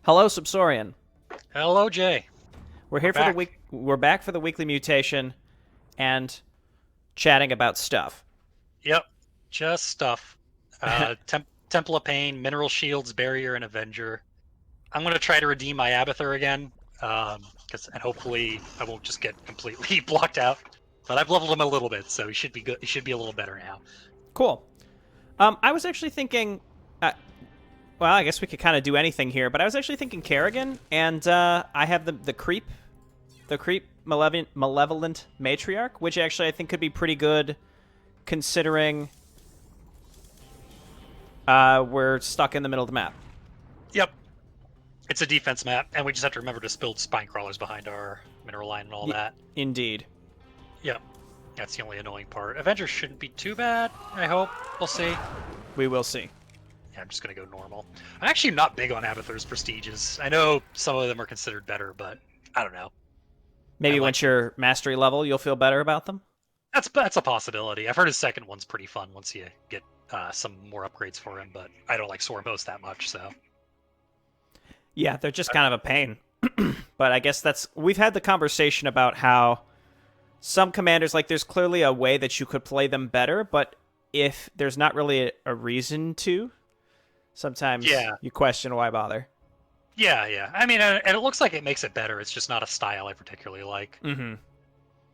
Hello, Subsourian. Hello, Jay. We're We're here for the back. week. We're back for the weekly mutation and chatting about stuff. Yep, just stuff. Temple of Pain, Mineral Shields, Barrier, and Avenger. I'm gonna try to redeem my Abathur again, and hopefully I won't just get completely blocked out. But I've leveled him a little bit, so he should be good. He should be a little better now. Cool. I was actually thinking. Well, I guess we could kind of do anything here, but I was actually thinking Kerrigan, and I have the creep malevolent matriarch, which actually I think could be pretty good, considering we're stuck in the middle of the map. Yep, it's a defense map, and we just have to remember to build spine crawlers behind our mineral line and all that. Indeed. Yep, that's the only annoying part. Avenger shouldn't be too bad. I hope. We'll see. We will see. Yeah, I'm just gonna go normal. I'm actually not big on Abathur's prestiges. I know some of them are considered better, but I don't know. Maybe I like once you're mastery level, you'll feel better about them. that's a possibility. I've heard his second one's pretty fun once you get some more upgrades for him, but I don't like Sormos that much, so Yeah, they're just kind of a pain. But I guess we've had the conversation about how some commanders, like, there's clearly a way that you could play them better, but if there's not really a reason to, sometimes yeah, you question why bother. yeah. I mean, and it looks like it makes it better. It's just not a style I particularly like. Mm-hmm.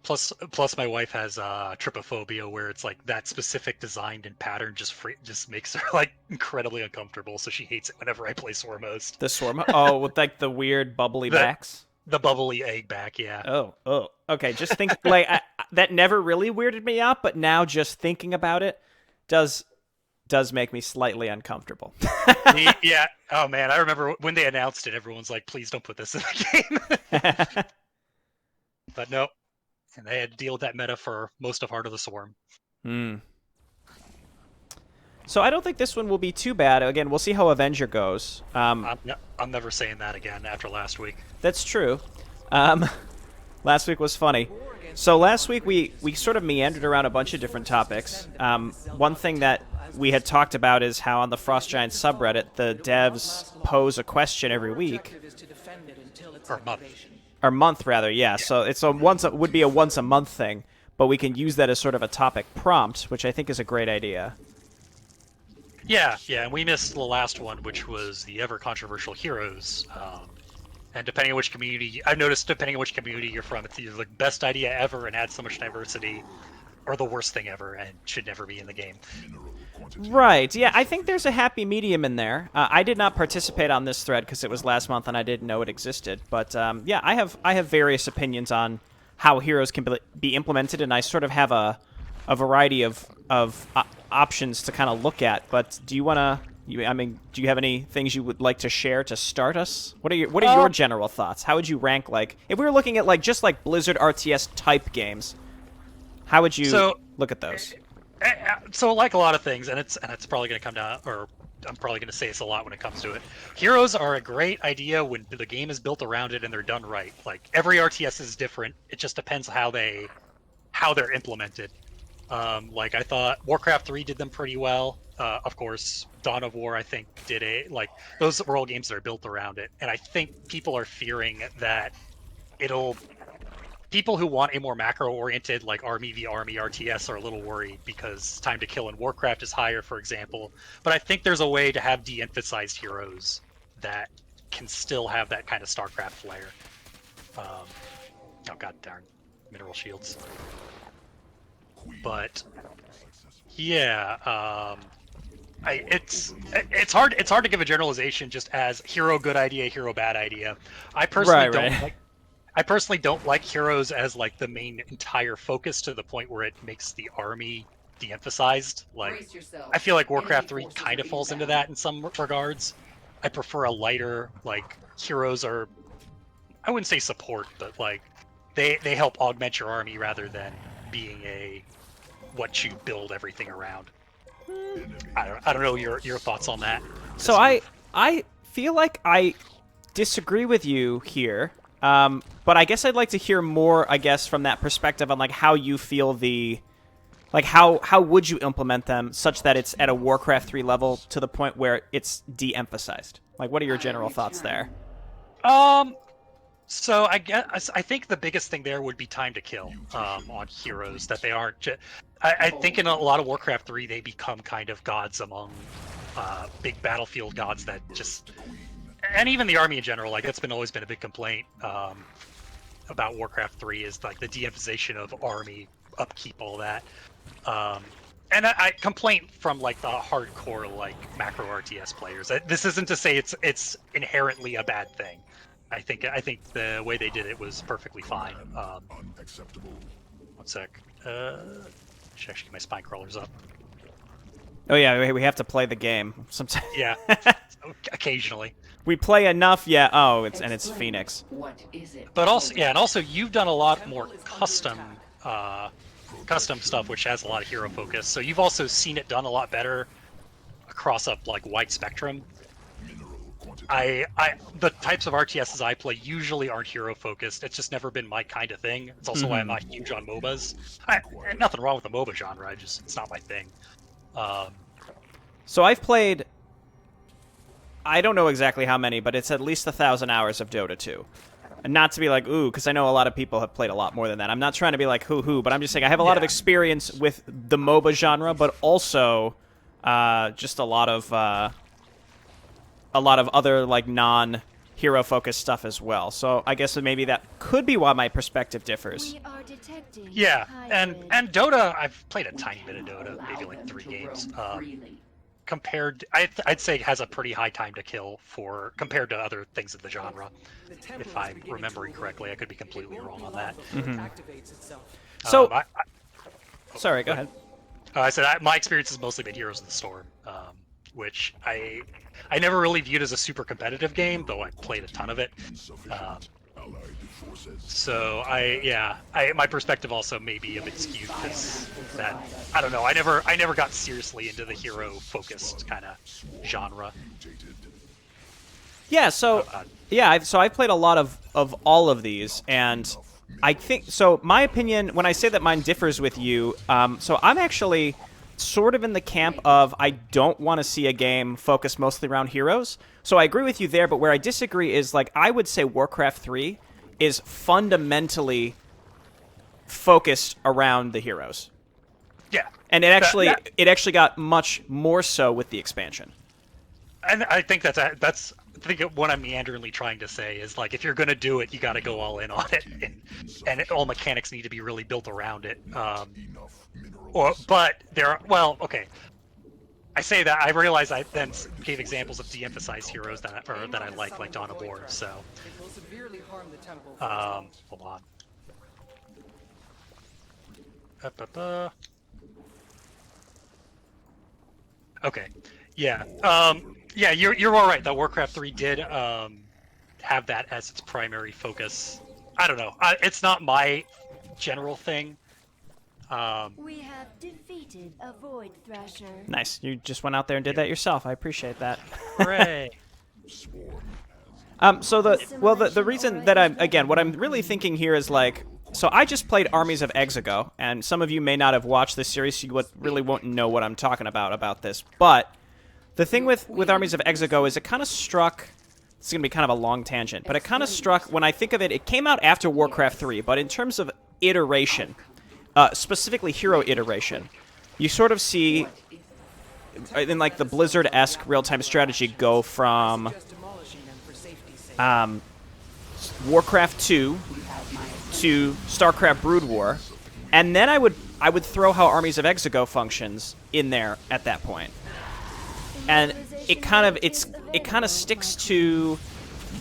Plus, my wife has trypophobia, where it's like that specific design and pattern just makes her like incredibly uncomfortable. So she hates it whenever I play Sormos. The Swarm. Oh, with like the weird bubbly The- backs. The bubbly egg back, yeah. Oh. Okay, just think like that never really weirded me out, but now just thinking about it does make me slightly uncomfortable. Yeah. Oh man, I remember when they announced it. Everyone's like, "Please don't put this in the game." But no, and they had to deal with that meta for most of Heart of the Swarm. Hmm. So I don't think this one will be too bad. Again, we'll see how Avenger goes. I'm never saying that again after last week. That's true. Um, last week was funny. So last week we sort of meandered around a bunch of different topics. One thing that we had talked about is how on the Frost Giant subreddit, the devs pose a question every week. Or month. Or month, rather, yeah. So it's would be a once a month thing, but we can use that as sort of a topic prompt, which I think is a great idea. Yeah, and we missed the last one, which was the ever controversial heroes. And depending on which community, I've noticed depending on which community you're from, it's either the best idea ever and adds so much diversity, or the worst thing ever and should never be in the game. Right, yeah, I think there's a happy medium in there. I did not participate on this thread because it was last month and I didn't know it existed. But yeah, I have various opinions on how heroes can be implemented, and I sort of have a variety of options to kind of look at. But do you want to? Do you have any things you would like to share to start us? What are your general thoughts? How would you rank, like, if we were looking at like just like Blizzard RTS type games? How would you look at those? So, like a lot of things, and it's probably going to come down, or I'm probably going to say this a lot when it comes to it. Heroes are a great idea when the game is built around it and they're done right. Like every RTS is different. It just depends how they're implemented. Like I thought Warcraft 3 did them pretty well. Of course, Dawn of War I think those were all games that are built around it, and I think people are fearing that people who want a more macro-oriented, like Army v Army RTS, are a little worried because time to kill in Warcraft is higher, for example. But I think there's a way to have de-emphasized heroes that can still have that kind of StarCraft flair. Oh god darn, mineral shields. But yeah, it's hard to give a generalization just as hero good idea, hero bad idea. I personally don't like heroes as like the main entire focus to the point where it makes the army de-emphasized. Like I feel like Warcraft 3 kind of falls into that in some regards. I prefer a lighter, like, heroes are, I wouldn't say support, but like they help augment your army rather than being what you build everything around. I don't know your thoughts on that. So I feel like I disagree with you here. But I guess I'd like to hear more, I guess, from that perspective on like how you feel how would you implement them such that it's at a Warcraft 3 level to the point where it's de-emphasized? Like, what are your general thoughts there? So I think the biggest thing there would be time to kill on heroes, that they aren't. I think in a lot of Warcraft 3 they become kind of gods among big battlefield gods that just, and even the army in general. Like that's always been a big complaint about Warcraft 3 is like the de-emphasization of army upkeep, all that. And I complaint from like the hardcore like macro RTS players. This isn't to say it's inherently a bad thing. I think the way they did it was perfectly fine. Unacceptable. One sec. Should actually get my spine crawlers up. Oh yeah, we have to play the game sometimes. Yeah, occasionally. We play enough, yeah. Oh, it's Phoenix. What is it? But also, yeah, and also you've done a lot more custom stuff, which has a lot of hero focus. So you've also seen it done a lot better across a like wide spectrum. The types of RTSs I play usually aren't hero focused. It's just never been my kind of thing. It's also why I'm not huge on MOBAs. Nothing wrong with the MOBA genre. It's not my thing. So I've played, I don't know exactly how many, but it's at least 1,000 hours of Dota 2. And not to be like, ooh, because I know a lot of people have played a lot more than that. I'm not trying to be like, hoo-hoo, but I'm just saying I have a lot of experience with the MOBA genre, but also just a lot of other like non-hero focused stuff as well. So I guess maybe that could be why my perspective differs. We are detecting Yeah, and high Dota, I've played a tiny bit of Dota, maybe like 3 games. Compared, I'd say it has a pretty high time to kill compared to other things of the genre. If I'm remembering correctly, I could be completely wrong on that. So, sorry, go ahead. I said my experience has mostly been Heroes of the Storm, which I never really viewed as a super competitive game, though I played a ton of it. So my perspective also may be a bit skewed because that, I don't know, I never got seriously into the hero focused kind of genre. Yeah, so I've played a lot of all of these, and I think so. My opinion, when I say that mine differs with you, so I'm actually sort of in the camp of I don't want to see a game focused mostly around heroes. So I agree with you there, but where I disagree is like I would say Warcraft 3 is fundamentally focused around the heroes. Yeah, and it actually got much more so with the expansion. And I think that's what I'm meanderingly trying to say is like if you're gonna do it, you got to go all in on it, and all mechanics need to be really built around it. I say that I realize I then gave examples of de-emphasized heroes that I like Dawn of War. So, hold on. Okay, yeah, yeah, you're all right. That Warcraft 3 did have that as its primary focus. I don't know. It's not my general thing. We have defeated a Void Thrasher. Nice. You just went out there and did that yourself. I appreciate that. Hooray. So the reason that what I'm really thinking here is like, so I just played Armies of Exego, and some of you may not have watched this series, so you really won't know what I'm talking about this. But the thing with Armies of Exego is it kind of struck. It's going to be kind of a long tangent, but it kind of struck when I think of it. It came out after Warcraft 3, but in terms of iteration. Specifically hero iteration, you sort of see in like the Blizzard-esque real-time strategy go from Warcraft 2 to StarCraft Brood War, and then I would throw how Armies of Exego functions in there at that point, and it kind of sticks to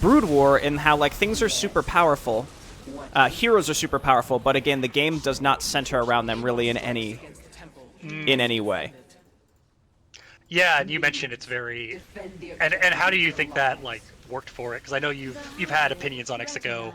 Brood War in how like things are super powerful. Heroes are super powerful, but again, the game does not center around them really in any way. Yeah, and you mentioned it's very, and how do you think that like worked for it? Because I know you've had opinions on Exego,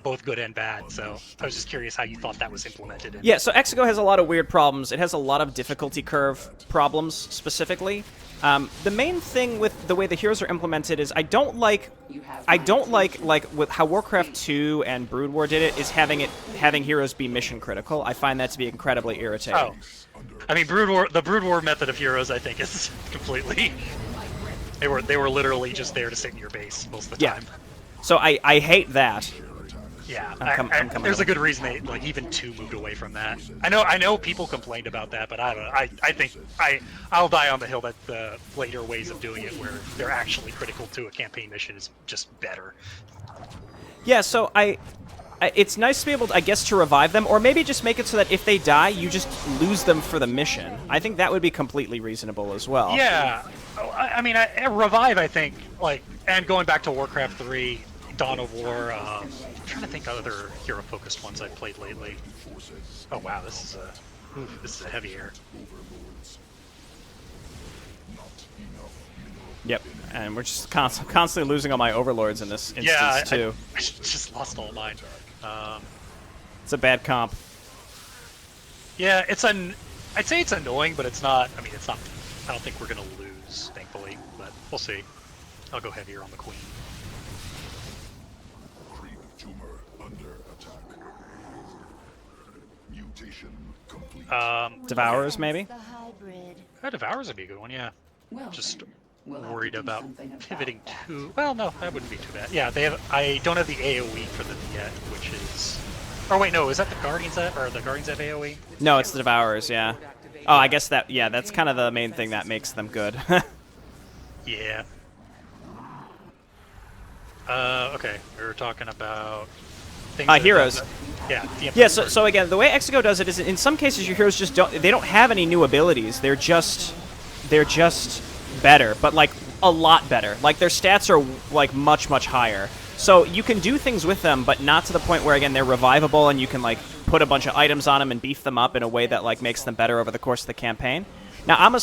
both good and bad. So I was just curious how you thought that was implemented. Yeah, so Exego has a lot of weird problems. It has a lot of difficulty curve problems specifically. The main thing with the way the heroes are implemented is I don't like with how Warcraft 2 and Brood War did it is having heroes be mission critical. I find that to be incredibly irritating. Oh, I mean the Brood War method of heroes I think is completely They were literally just there to sit in your base most of the Yeah. time. So I hate that. Yeah, I'm coming there's over. a good reason they like even 2 moved away from that. I know people complained about that, but I don't know. I think I'll die on the hill that the later ways of doing it, where they're actually critical to a campaign mission, is just better. Yeah, so it's nice to be able to, I guess, to revive them, or maybe just make it so that if they die, you just lose them for the mission. I think that would be completely reasonable as well. Yeah, I mean, revive. I think and going back to Warcraft 3, Dawn of War. I'm trying to think of other hero-focused ones I've played lately. Oh wow, this is a heavy air. Yep, and we're just constantly losing all my overlords in this instance, Yeah, too. I just lost all mine. It's a bad comp. Yeah, I'd say it's annoying, but it's not. I mean, it's not. I don't think we're gonna lose, thankfully, but we'll see. I'll go heavier on the queen. Creep tumor under attack. Mutation complete. Devourers, maybe? The hybrid. Devours would be a good one, yeah. Well, Just we'll have worried to do about something about pivoting that. to. Well, no, that wouldn't be too bad. Yeah, they have. I don't have the AOE for them yet, which is. Or wait, no, is that the Guardians that, or the Guardians have AOE? No, it's the Devourers, yeah. Oh, I guess that's kind of the main thing that makes them good. Yeah. Okay, we were talking about things that- heroes. Yeah. Yeah, so again, the way Exego does it is in some cases your heroes just don't have any new abilities. They're just better, but like a lot better. Like their stats are like much higher. So you can do things with them, but not to the point where again they're revivable and you can like put a bunch of items on them and beef them up in a way that like makes them better over the course of the campaign. Now I'm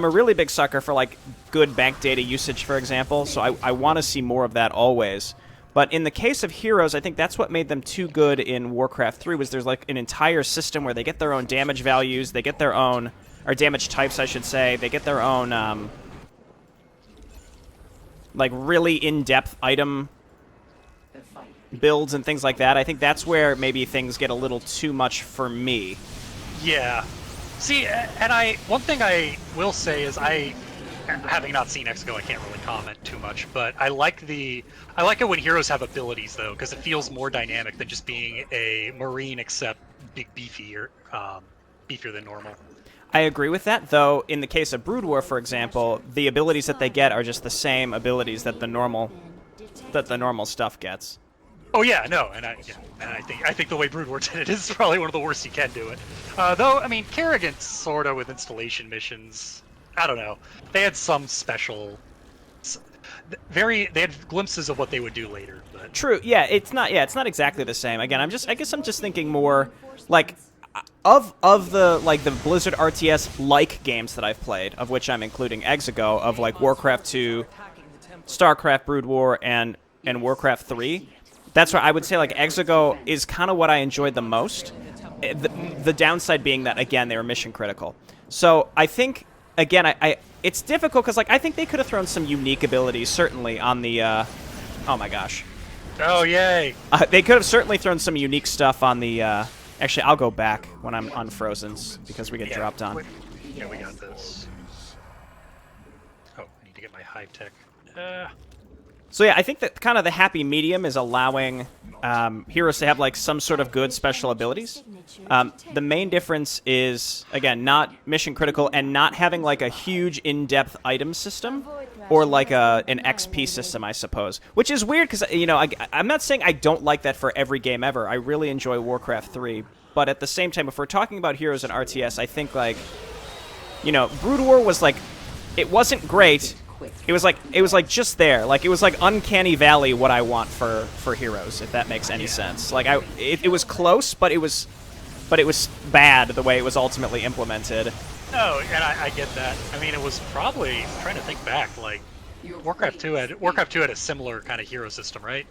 a really big sucker for like good bank data usage, for example, so I want to see more of that always. But in the case of heroes, I think that's what made them too good in Warcraft 3, was there's like an entire system where they get their own damage values, they get their own, or damage types I should say, they get their own like really in-depth item The fight. builds and things like that. I think that's where maybe things get a little too much for me. Yeah. See, and one thing I will say is having not seen Exego, I can't really comment too much, but I like it when heroes have abilities though, because it feels more dynamic than just being a Marine, except beefier than normal. I agree with that, though in the case of Brood War, for example, the abilities that they get are just the same abilities that the normal stuff gets. Oh yeah, no, and I think the way Brood War did it is probably one of the worst you can do it. Though, I mean, Kerrigan sorta with installation missions. I don't know. They had some special, they had glimpses of what they would do later. But True. Yeah, it's not exactly the same. Again, I guess I'm just thinking more like of the like the Blizzard RTS like games that I've played, of which I'm including Exego, of like Warcraft 2, StarCraft, Brood War, and Warcraft 3. That's why I would say like Exego is kind of what I enjoyed the most. The downside being that again they were mission critical. So I think again I it's difficult because like I think they could have thrown some unique abilities certainly on the oh my gosh. oh yay! They could have certainly thrown some unique stuff on the actually I'll go back when I'm unfrozen because we get dropped on. Yeah, we got this. Oh, I need to get my hive tech. So yeah, I think that kind of the happy medium is allowing heroes to have like some sort of good special abilities. The main difference is again not mission critical and not having like a huge in-depth item system or like an XP system, I suppose. Which is weird because I'm not saying I don't like that for every game ever. I really enjoy Warcraft 3, but at the same time, if we're talking about heroes in RTS, I think like Brood War was like it wasn't great. It was like just there. Like it was like Uncanny Valley what I want for heroes, if that makes any sense. Like it was close, but it was bad the way it was ultimately implemented. No, and I get that. I mean, it was probably I'm trying to think back. Like Warcraft 2 had a similar kind of hero system, right?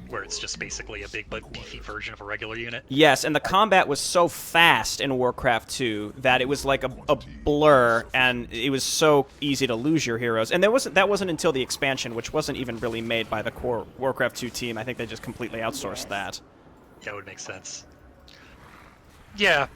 Where it's just basically a big but beefy version of a regular unit. Yes, and the combat was so fast in Warcraft 2 that it was like a blur, and it was so easy to lose your heroes. And that wasn't until the expansion, which wasn't even really made by the core Warcraft 2 team. I think they just completely outsourced that. Yeah, it would make sense. Yeah,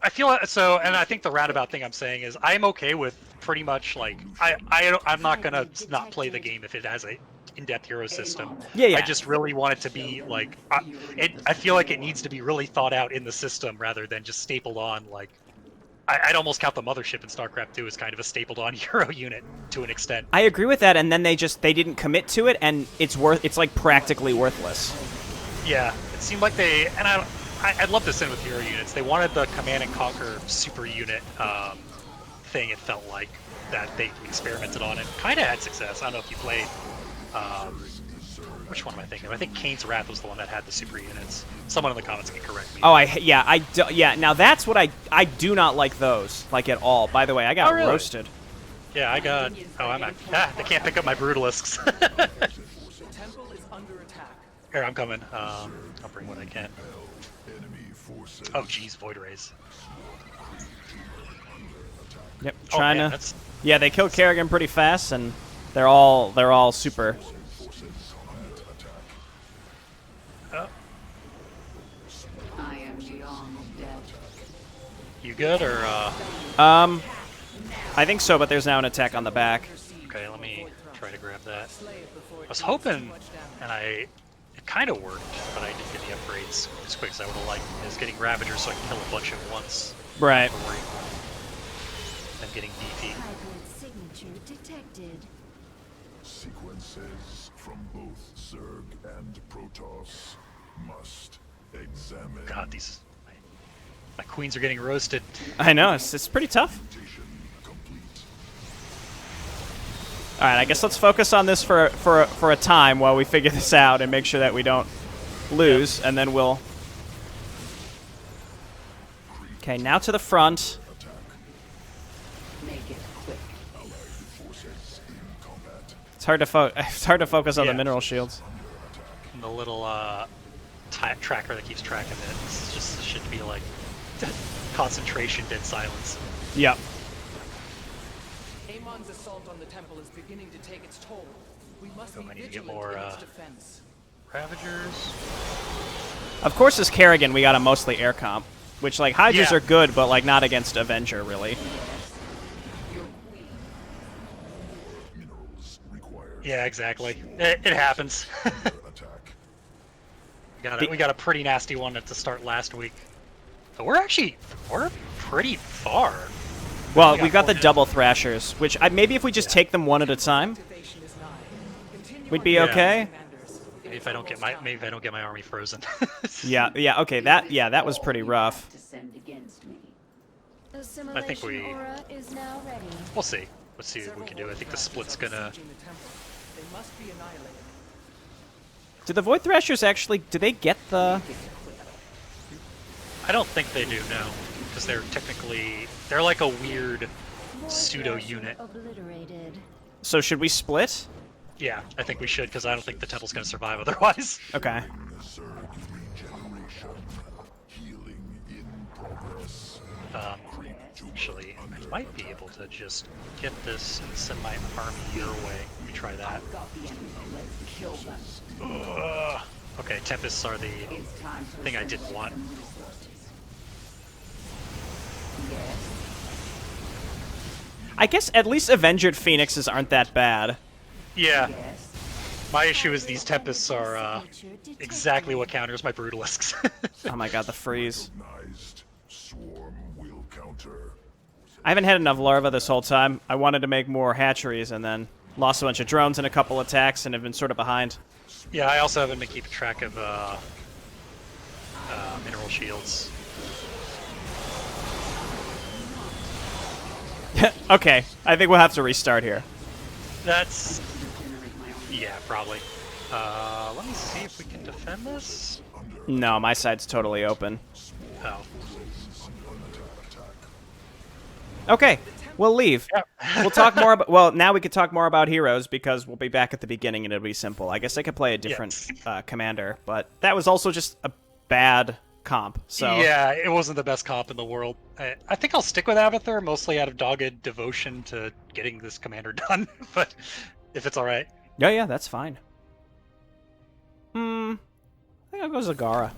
I feel so, and I think the roundabout thing I'm saying is I'm okay with pretty much like I'm not gonna not play the game if it has a in-depth hero system. Yeah, yeah. I just really want it to be like I feel like it needs to be really thought out in the system rather than just stapled on. Like I'd almost count the mothership in StarCraft 2 as kind of a stapled on hero unit to an extent. I agree with that, and then they didn't commit to it, and it's like practically worthless. Yeah, it seemed like I'd love to send with hero units. They wanted the Command and Conquer super unit thing, it felt like, that they experimented on and kind of had success. I don't know if you played. Which one am I thinking of? I think Kane's Wrath was the one that had the super units. Someone in the comments can correct me. Oh, yeah. Now that's what I do not like those, like at all. By the way, I got really? roasted. Yeah, I got. Oh, they can't pick up my Brutalisks. Temple is under attack. Here, I'm coming. I'll bring what I can. Enemy forces. Oh, geez, Void Rays. Yep, Oh, trying man, to. that's... Yeah, they killed Kerrigan pretty fast, and they're all super. I am beyond death. You good, or, I think so, but there's now an attack on the back. Okay, let me try to grab that. I was hoping, and it kind of worked, but I didn't get the upgrades as quick as I would have liked. Is getting Ravagers so I can kill a bunch at once. Right. I'm getting beefy. Hybrid signature detected. Sequences from both Zerg and Protoss must examine. God, my queens are getting roasted. I know, it's pretty tough. Mutation complete. All right, I guess let's focus on this for a time while we figure this out and make sure that we don't lose, and then we'll. Okay, now to the front. Make it quick. Allied forces in combat. It's hard to focus on the mineral shields. And the little tracker that keeps tracking it. It's just should be like concentration, dead silence. Yep. Amon's assault on the temple is beginning to take its toll. We must Oh, be I need to get vigilant more, in its defense. Ravagers. Of course, as Kerrigan, we got a mostly air comp, which like Hydras Yeah. are good, but like not against Avenger really. Minerals required. Yeah, exactly. It happens. Attack. We got a pretty nasty one at the start last week. But we're pretty far. Well, We we've got got the 4 double Thrashers, which maybe if we just take them one at a time, Activation is nigh. Continue we'd on be your okay. commanders. Maybe if I don't get my army frozen. Yeah, okay, that was pretty rough. To send against me. Assimilation we- aura is now ready. We'll see. Let's see what we can do. I think the split's gonna. Besieging the temple. They must be annihilated. Do the Void Thrashers actually? Do they get the? I don't think they do, no, because they're like a weird pseudo unit. Obliterated. So should we split? Yeah, I think we should, because I don't think the temple's gonna survive otherwise. Okay. Zerg regeneration. Healing in progress. Actually, I might be able to just get this and send my army your way. Let me try that. Got the enemy. Let's kill them. Ugh. Okay, Tempests are the It's time to thing I didn't want. Yes. I guess at least Avenged Phoenixes aren't that bad. Yeah, Yes. my issue is these Tempests are Signature detected. exactly what counters my Brutalisks. Oh my god, the freeze. Recognized. Swarm will counter. I haven't had enough larva this whole time. I wanted to make more hatcheries and then lost a bunch of drones in a couple attacks and have been sort of behind. Yeah, I also haven't been keeping track of mineral shields. Okay, I think we'll have to restart here. That's... yeah, probably. Let me see if we can defend this. No, my side's totally open. Oh. Okay, we'll leave. Yep. We'll talk more about. Well, now we could talk more about heroes because we'll be back at the beginning and it'll be simple. I guess I could play a different commander, but that was also just a bad comp. So Yeah, it wasn't the best comp in the world. I think I'll stick with Abathur, mostly out of dogged devotion to getting this commander done, but if it's alright. yeah, that's fine. I think I'll go Zagara.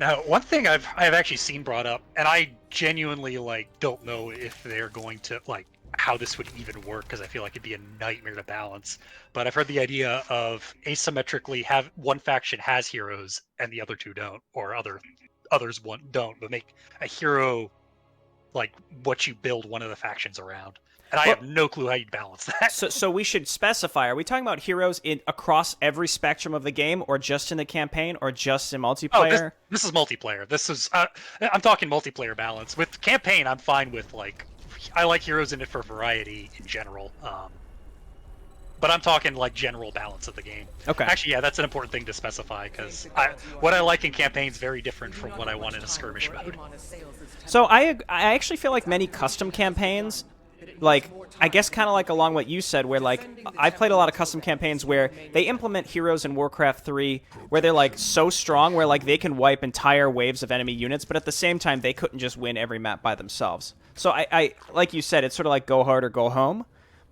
Now, one thing I've actually seen brought up, and I genuinely like don't know if they're going to like how this would even work because I feel like it'd be a nightmare to balance. But I've heard the idea of asymmetrically have one faction has heroes and the other two don't, or others one don't, but make a hero like what you build one of the factions around. And I have no clue how you'd balance that. So we should specify, are we talking about heroes in across every spectrum of the game, or just in the campaign, or just in multiplayer? Oh, this is multiplayer. This is I'm talking multiplayer balance. With campaign, I'm fine with like I like heroes in it for variety in general. But I'm talking like general balance of the game. Okay. Actually, yeah, that's an important thing to specify because what I like in campaign is very different from what I want in a skirmish mode. So I actually feel like many custom campaigns, like, I guess kind of like along what you said, where, like, I've played a lot of custom campaigns where they implement heroes in Warcraft 3 where they're, like, so strong where, like, they can wipe entire waves of enemy units, but at the same time, they couldn't just win every map by themselves. So I like you said, it's sort of like go hard or go home.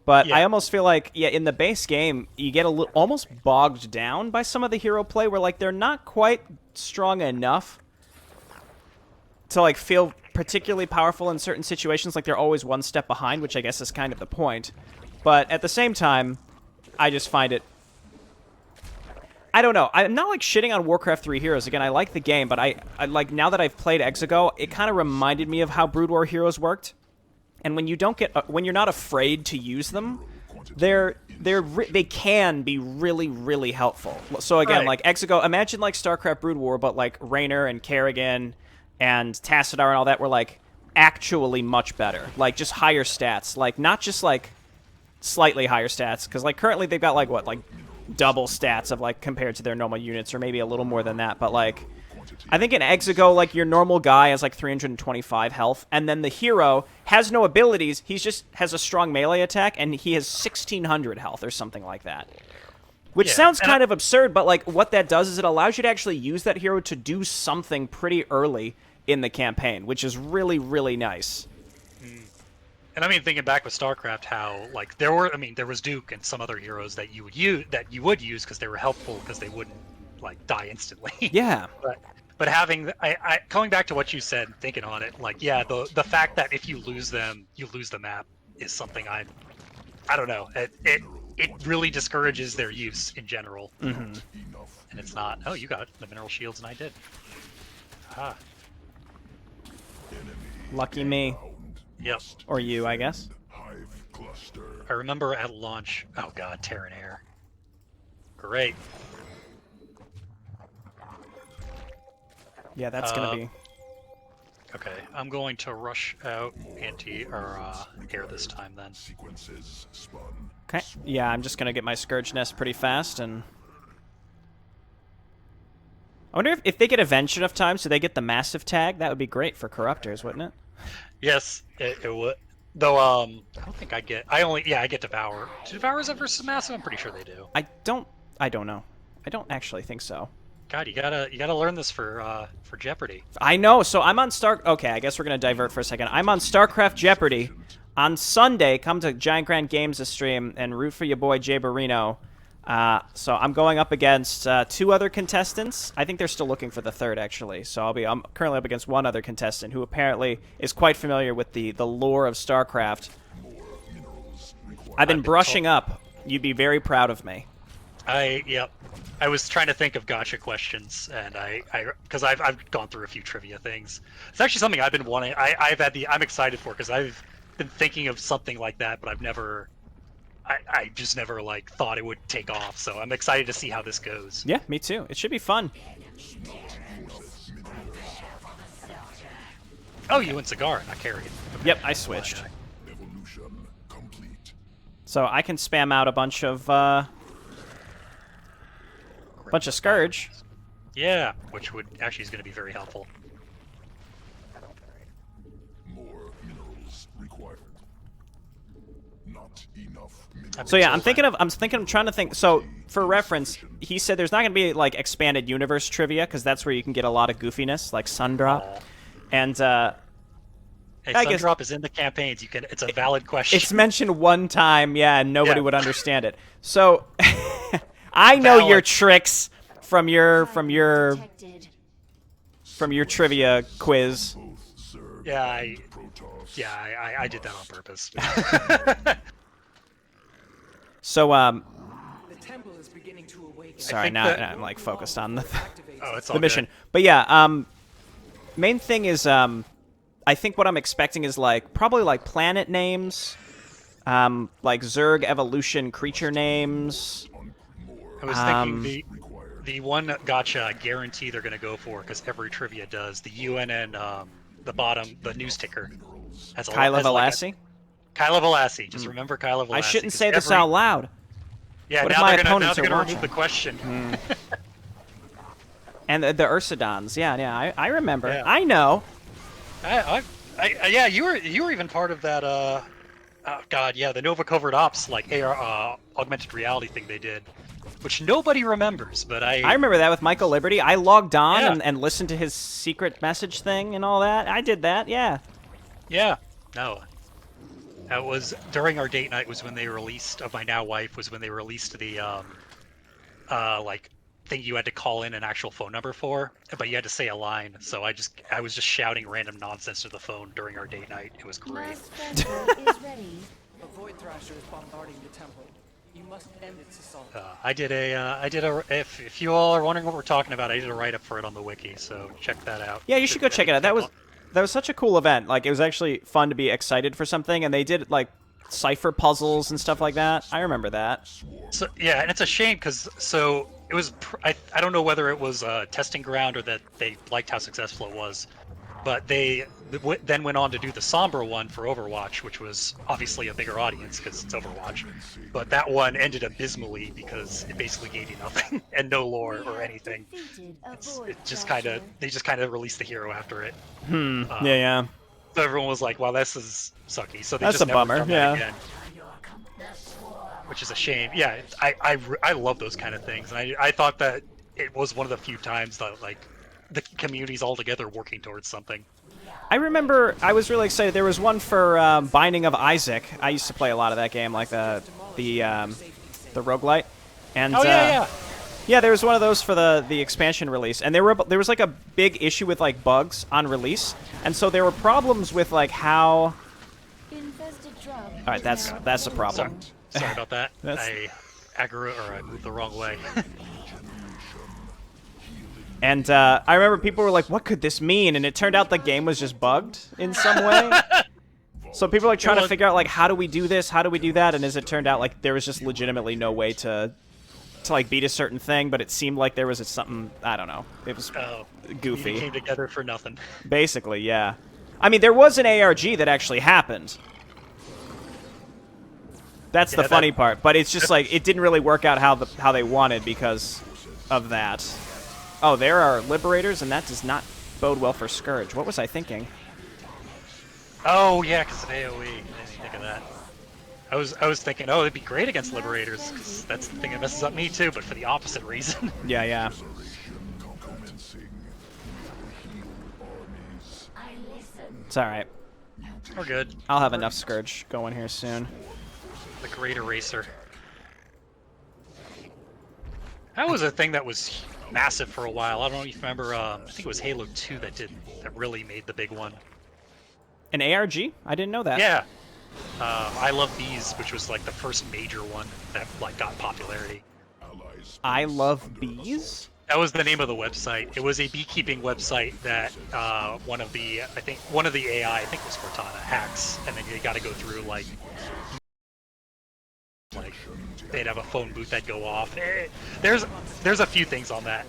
But yeah. I almost feel like, yeah, in the base game, you get almost bogged down by some of the hero play where, like, they're not quite strong enough to, like, feel particularly powerful in certain situations, like they're always one step behind, which I guess is kind of the point. But at the same time, I just find it... I don't know. I'm not, like, shitting on Warcraft 3 heroes. Again, I like the game, but I like, now that I've played Exego, it kind of reminded me of how Brood War heroes worked. And when you don't get... when you're not afraid to use them, they can be really, really helpful. So again, like, Exego... Imagine, like, StarCraft Brood War, but, like, Raynor and Kerrigan and Tassadar and all that were, like, actually much better. Like, just higher stats. Like, not just, like, slightly higher stats. Because, like, currently they've got, like, what? Like, double stats of, like, compared to their normal units, or maybe a little more than that. But, like, I think in Exego, like, your normal guy has, like, 325 health. And then the hero has no abilities. He just has a strong melee attack, and he has 1,600 health or something like that. Which sounds kind of absurd, but, like, what that does is it allows you to actually use that hero to do something pretty early in the campaign, which is really, really nice. And I mean, thinking back with StarCraft, how like there was Duke and some other heroes that you would use because they were helpful because they wouldn't like die instantly. Yeah. But having I going back to what you said, thinking on it, like the fact that if you lose them, you lose the map is something I don't know. It really discourages their use in general. Mm-hmm. And it's not. Oh, you got the mineral shields, and I did. Ah. Lucky me. Yep. Or you, I guess. I remember at launch. Oh god, Terran Air. Great. Yeah, that's gonna be. Okay, I'm going to rush out air this time then. Okay. Yeah, I'm just gonna get my Scourge Nest pretty fast, and I wonder if they get Avenged enough times, do they get the massive tag? That would be great for Corruptors, wouldn't it? Yes, it would. Though, I don't think I get... I get Devour. Do Devours ever versus Massive? I'm pretty sure they do. I don't know. I don't actually think so. God, you gotta learn this for Jeopardy. I know, so I'm on Okay, I guess we're gonna divert for a second. I'm on StarCraft Jeopardy. On Sunday, come to Giant Grand Games' stream and root for your boy Jay Barrino. So I'm going up against 2 other contestants. I think they're still looking for the third, actually. So I'm currently up against 1 other contestant who apparently is quite familiar with the lore of StarCraft. I've been brushing up. You'd be very proud of me. Yep. I was trying to think of gotcha questions, and because I've gone through a few trivia things. It's actually something I've been wanting. I'm excited for because I've been thinking of something like that, but I've never. I just never like thought it would take off, so I'm excited to see how this goes. Yeah, me too. It should be fun. Oh, you went Cigar, not Kerrigan. Okay. Yep, I switched. So I can spam out a bunch of Scourge. Yeah, which would actually is going to be very helpful. So yeah, I'm trying to think. So for reference, he said there's not going to be like expanded universe trivia because that's where you can get a lot of goofiness, like Sundrop, and hey, Sundrop is in the campaigns. It's a valid question. It's mentioned one time, yeah, and nobody would understand it. So I know your tricks from your from your trivia quiz. Yeah, I did that on purpose. So, The temple is beginning to awaken. sorry, think now that- I'm like focused on the Oh, it's all the mission. good. But yeah, main thing is I think what I'm expecting is like probably like planet names, like Zerg evolution creature names. I was thinking the one gotcha I guarantee they're going to go for, because every trivia does, the UNN, the bottom, the news ticker. Has a, Kyla has like Velassi. Kyla Velassi. Just remember Kyla Velassi. I shouldn't 'cause say this every- out loud. Yeah, What if now my they're gonna opponents are remove watching? the question. And the Ursidons. Yeah, I remember. Yeah. I know. Yeah, you were even part of that. Oh God, yeah, the Nova Covert Ops like AR augmented reality thing they did, which nobody remembers. But I remember that with Michael Liberty. I logged on Yeah. and listened to his secret message thing and all that. I did that, yeah. Yeah, no. That was during our date night. Was when they released of my now wife. Was when they released the like thing you had to call in an actual phone number for, but you had to say a line. So I was just shouting random nonsense to the phone during our date night. It was great. Mass transfer is ready. A Void Thrasher is bombarding the temple. You must end its assault. I did a. If you all are wondering what we're talking about, I did a write up for it on the wiki. So check that out. Yeah, you should go check it out. That was such a cool event. Like, it was actually fun to be excited for something, and they did, like, cipher puzzles and stuff like that. I remember that. So yeah, and it's a shame because it was. I don't know whether it was a testing ground or that they liked how successful it was, but they then went on to do the Sombra one for Overwatch, which was obviously a bigger audience because it's Overwatch. But that one ended abysmally because it basically gave you nothing and no lore or anything. Defeated a It void just thrasher. they just kind of released the hero after it. Yeah. So everyone was like, "Well, this is sucky." So they That's just a never bummer, done that yeah. again. Which is a shame. Yeah, I love those kind of things, and I thought that it was one of the few times that like the community's all together working towards something. I remember I was really excited. There was one for Binding of Isaac. I used to play a lot of that game, like the roguelite. And Oh yeah. yeah, there was one of those for the expansion release, and there was like a big issue with like bugs on release, and so there were problems with like how. Infested drop. All right, that's a problem. Sorry about that. That's- I moved the wrong way. And I remember people were like, "What could this mean?" And it turned out the game was just bugged in some way. So people were like trying to figure out like, how do we do this? How do we do that? And as it turned out, like there was just legitimately no way to like beat a certain thing. But it seemed like there was something, I don't know. It was goofy. We came together for nothing. Basically, yeah. I mean, there was an ARG that actually happened. That's the funny part. But it's just like it didn't really work out how they wanted because of that. Oh, there are Liberators, and that does not bode well for Scourge. What was I thinking? Oh yeah, because of AOE. I didn't think of that. I was thinking, oh, it'd be great against Liberators, because that's the thing that messes up me too, but for the opposite reason. Yeah. It's alright. We're good. I'll have enough Scourge going here soon. The Great Eraser. That was a thing that was massive for a while. I don't know if you remember. I think it was Halo 2 that really made the big one. An ARG? I didn't know that. Yeah. I Love Bees, which was like the first major one that like got popularity. I Love Bees? That was the name of the website. It was a beekeeping website that one of the AI, I think it was Cortana, hacks, and then you got to go through like they'd have a phone booth that'd go off. There's a few things on that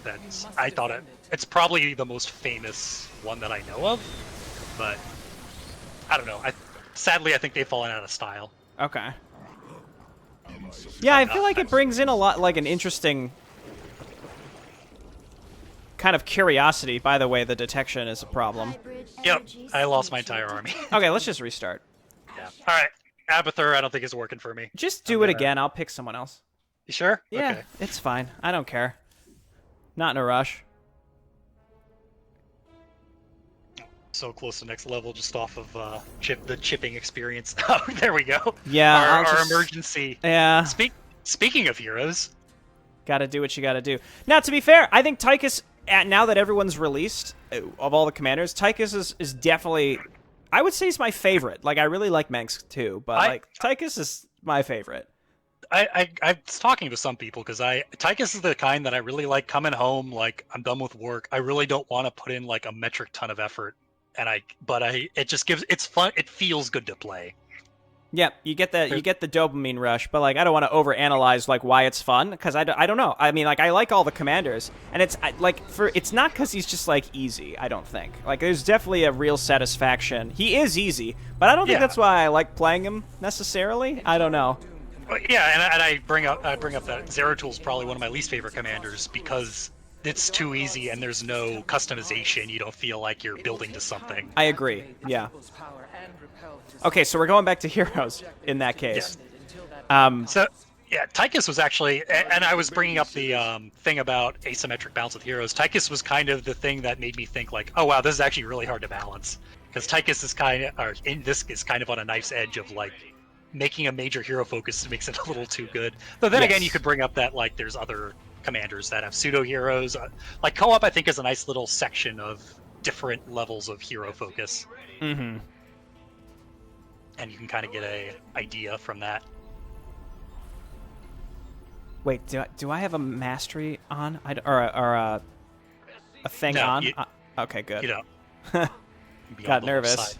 I thought it's probably the most famous one that I know of, but I don't know. Sadly, I think they've fallen out of style. Okay. Yeah, I feel like it brings in a lot, like an interesting kind of curiosity. By the way, the detection is a problem. Yep, I lost my entire army. Okay, let's just restart. Yeah. All right, Abathur, I don't think is working for me. Just do it again. I'll pick someone else. You sure? Yeah, Okay. it's fine. I don't care. Not in a rush. So close to next level, just off of the chipping experience. Oh, there we go. Yeah, our emergency. Yeah. Speaking of heroes, Gotta do what you gotta do. Now, to be fair, I think Tychus now that everyone's released, of all the commanders, Tychus is definitely, I would say he's my favorite. Like, I really like Mengs too, but Tychus is my favorite. I was talking to some people because Tychus is the kind that I really like coming home, like I'm done with work. I really don't want to put in like a metric ton of effort, it just it's fun. It feels good to play. Yeah, you get the dopamine rush, but like I don't want to overanalyze like why it's fun because I don't know. I mean, like I like all the commanders, and it's not because he's just like easy. I don't think like there's definitely a real satisfaction. He is easy, but I don't think that's why I like playing him necessarily. I don't know. Yeah, and I bring up that Zeratul is probably one of my least favorite commanders because it's too easy and there's no customization. You don't feel like you're building to something. I agree. Yeah. Okay, so we're going back to heroes in that case. Yeah. Tychus was actually, and I was bringing up the thing about asymmetric balance with heroes. Tychus was kind of the thing that made me think like, oh wow, this is actually really hard to balance because Tychus is kind of on a knife's edge of like making a major hero focus makes it a little too good. But then again, you could bring up that like there's other commanders that have pseudo heroes. Like co-op, I think is a nice little section of different levels of hero focus. Mm-hmm. And you can kind of get a idea from that. Wait, do I have a mastery on or a thing on? Okay, good. You know, got nervous.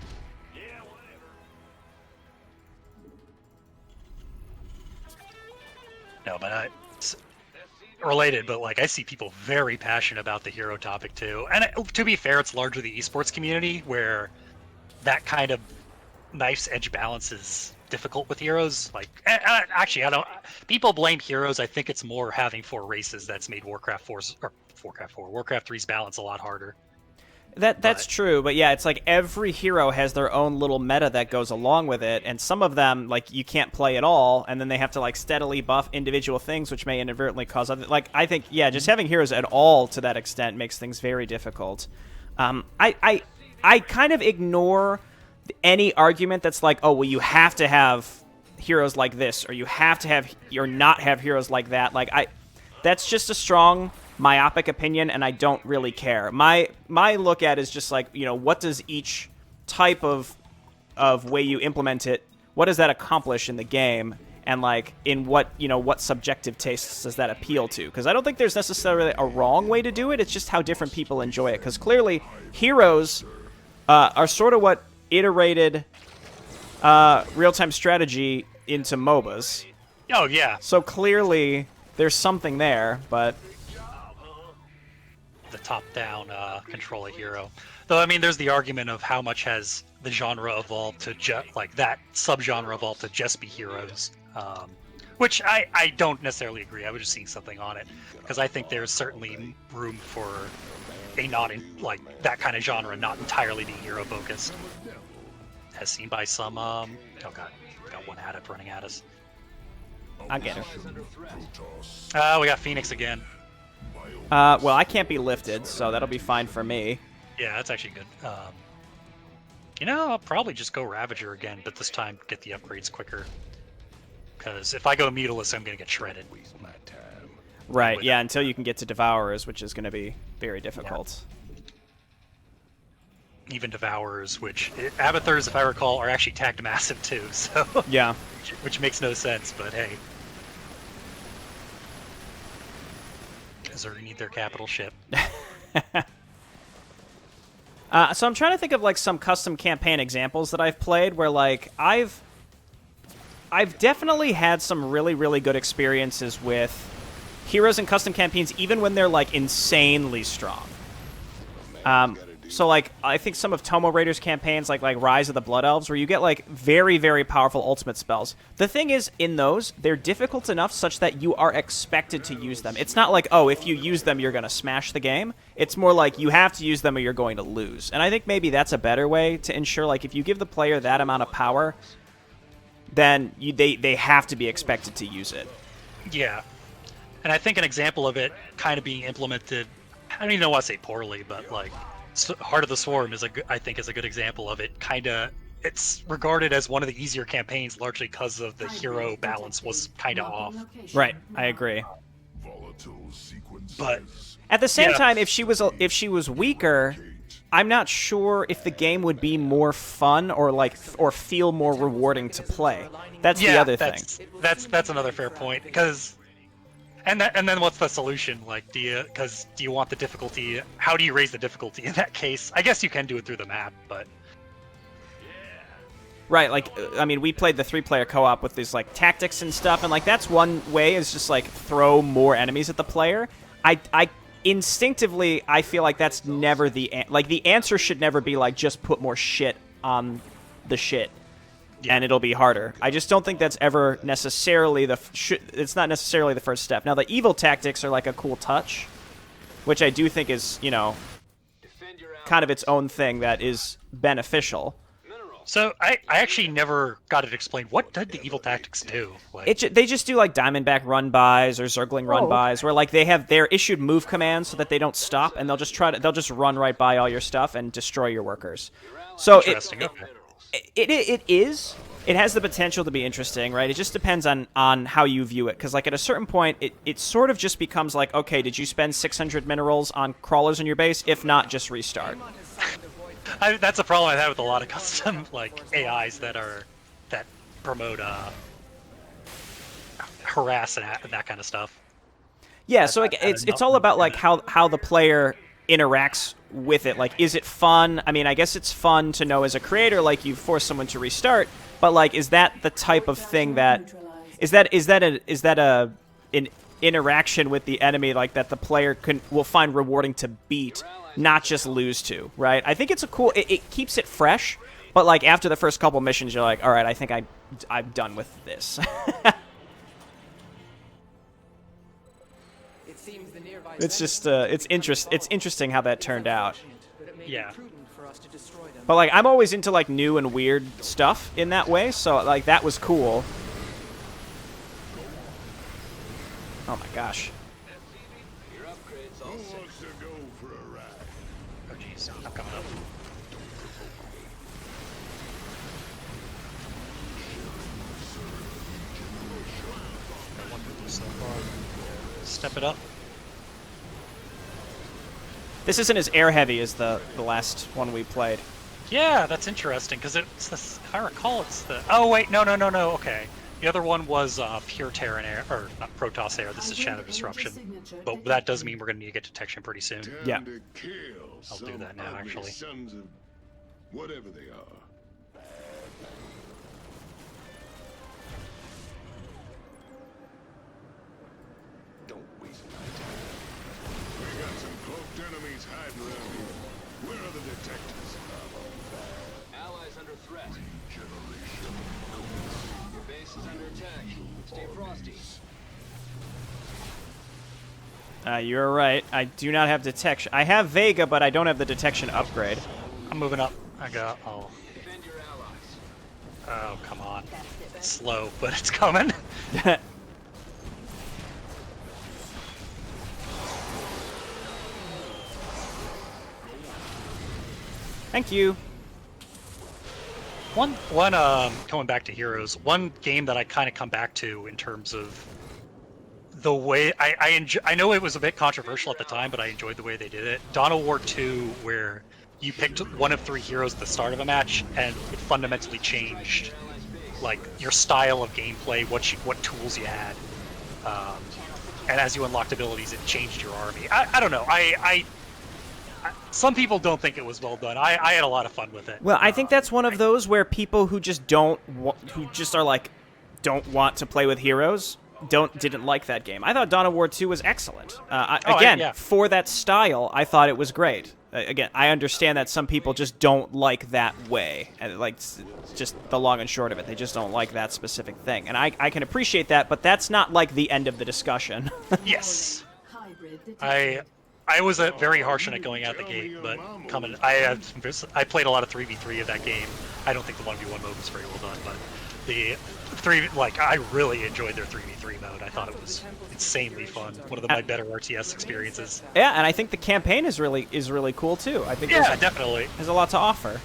No, but it's related. But like, I see people very passionate about the hero topic too. And to be fair, it's largely the esports community where that kind of knife's edge balance is difficult with heroes. Like, actually, I don't. People blame heroes. I think it's more having 4 races that's made Warcraft 3's balance a lot harder. That's true, but yeah, it's like every hero has their own little meta that goes along with it, and some of them like you can't play at all, and then they have to like steadily buff individual things, which may inadvertently cause other. Like I think, yeah, just having heroes at all to that extent makes things very difficult. I kind of ignore any argument that's like, oh well, you have to have heroes like this, or you have to have or not have heroes like that. Like that's just a strong myopic opinion, and I don't really care. My look at is just like, you know, what does each type of way you implement it, what does that accomplish in the game, and like in what subjective tastes does that appeal to? Because I don't think there's necessarily a wrong way to do it. It's just how different people enjoy it. Because clearly, heroes are sort of what iterated real-time strategy into MOBAs. Oh yeah. So clearly, there's something there, but the top-down control a hero. Though, I mean, there's the argument of how much has the genre evolved to that subgenre evolved to just be heroes, which I don't necessarily agree. I was just seeing something on it because I think there's certainly room for a that kind of genre not entirely being hero focused, as seen by some. Oh god, we got one adept running at us. I get it. We got Phoenix again. Well, I can't be lifted, so that'll be fine for me. Yeah, that's actually good. I'll probably just go Ravager again, but this time get the upgrades quicker. Because if I go Mutilus, I'm going to get shredded. Right, yeah, until you can get to Devourers, which is going to be very difficult. Yeah. Even Devourers, which Abathurs, if I recall, are actually tagged massive too, so yeah, which makes no sense, but hey. Or need their capital ship. So I'm trying to think of like some custom campaign examples that I've played where like I've definitely had some really, really good experiences with heroes in custom campaigns, even when they're like insanely strong. So like I think some of Tomo Raider's campaigns, like Rise of the Blood Elves, where you get like very, very powerful ultimate spells. The thing is, in those, they're difficult enough such that you are expected to use them. It's not like, oh, if you use them, you're going to smash the game. It's more like you have to use them or you're going to lose. And I think maybe that's a better way to ensure, like, if you give the player that amount of power, then they have to be expected to use it. Yeah. And I think an example of it kind of being implemented, I don't even know why I say poorly, but like, Heart of the Swarm I think is a good example of it. It's regarded as one of the easier campaigns, largely because of the hero balance was kind of off. Right, I agree. But At the same Yeah. time, if she was weaker, I'm not sure if the game would be more fun or feel more rewarding to play. That's the other thing. That's another fair point, because and then what's the solution? Like, do you want the difficulty? How do you raise the difficulty in that case? I guess you can do it through the map, but Right, like, I mean, we played the 3-player co-op with these, like, tactics and stuff, and, like, that's one way is just, like, throw more enemies at the player. I instinctively, I feel like that's never the answer should never be, like, just put more shit on the shit, and it'll be harder. I just don't think that's ever necessarily it's not necessarily the first step. Now, the evil tactics are, like, a cool touch, which I do think is, you know, kind of its own thing that is beneficial. So I actually never got it explained. What did the evil tactics do? Like, They just do like Diamondback run-bys or Zergling run-bys, where like they're issued move commands so that they don't stop, and they'll just run right by all your stuff and destroy your workers. So interesting. Okay. it has the potential to be interesting, right? It just depends on how you view it, because like at a certain point, it sort of just becomes like, okay, did you spend 600 minerals on crawlers in your base? If not, just restart. That's a problem I've had with a lot of custom like AIs that promote harass and that kind of stuff. Yeah, so like, it's all about like how the player interacts with it. Like, is it fun? I mean, I guess it's fun to know as a creator, like you force someone to restart, but like, is that the type of thing that is that an interaction with the enemy like that the player will find rewarding to beat, not just lose to, right? I think it's a cool. It keeps it fresh, but like after the first couple missions, you're like, all right, I think I'm done with this. It's just it's interesting how that turned out. Yeah. But like I'm always into like new and weird stuff in that way, so like that was cool. Oh my gosh. Oh jeez, I'm coming up. Got one move so far. Step it up. This isn't as air heavy as the last one we played. Yeah, that's interesting, because it's this. If I recall, it's the. Oh wait, no. Okay, the other one was pure Terran air, or not Protoss air. This is Shadow Disruption, but that does mean we're going to need to get detection pretty soon. Yeah. I'll do that now, actually. Sons of whatever they are. Don't waste my time. We got some cloaked enemies hiding around here. Where are the detectors? Allies under threat. Regeneration. Your base is under attack. Stay frosty. You're right. I do not have detection. I have Vega, but I don't have the detection upgrade. I'm moving up. I got. Oh. Defend your allies. Oh, come on. It's slow, but it's coming. Thank you. One coming back to Heroes, one game that I kind of come back to in terms of the way I know it was a bit controversial at the time, but I enjoyed the way they did it. Dawn of War 2, where you picked one of 3 heroes at the start of a match, and it fundamentally changed like your style of gameplay, what tools you had, and as you unlocked abilities, it changed your army. I don't know. Some people don't think it was well done. I had a lot of fun with it. Well, I think that's one of those where people who just don't want to play with heroes didn't like that game. I thought Dawn of War 2 was excellent. For that style, I thought it was great. Again, I understand that some people just don't like that way, and like just the long and short of it, they just don't like that specific thing, and I can appreciate that, but that's not like the end of the discussion. Yes, I was very harsh on it going out the gate, but I played a lot of 3v3 of that game. I don't think the 1v1 mode was very well done, but the I really enjoyed their 3v3 mode. I thought it was insanely fun. One of my better RTS experiences. Yeah, and I think the campaign is really cool too. I think definitely has a lot to offer.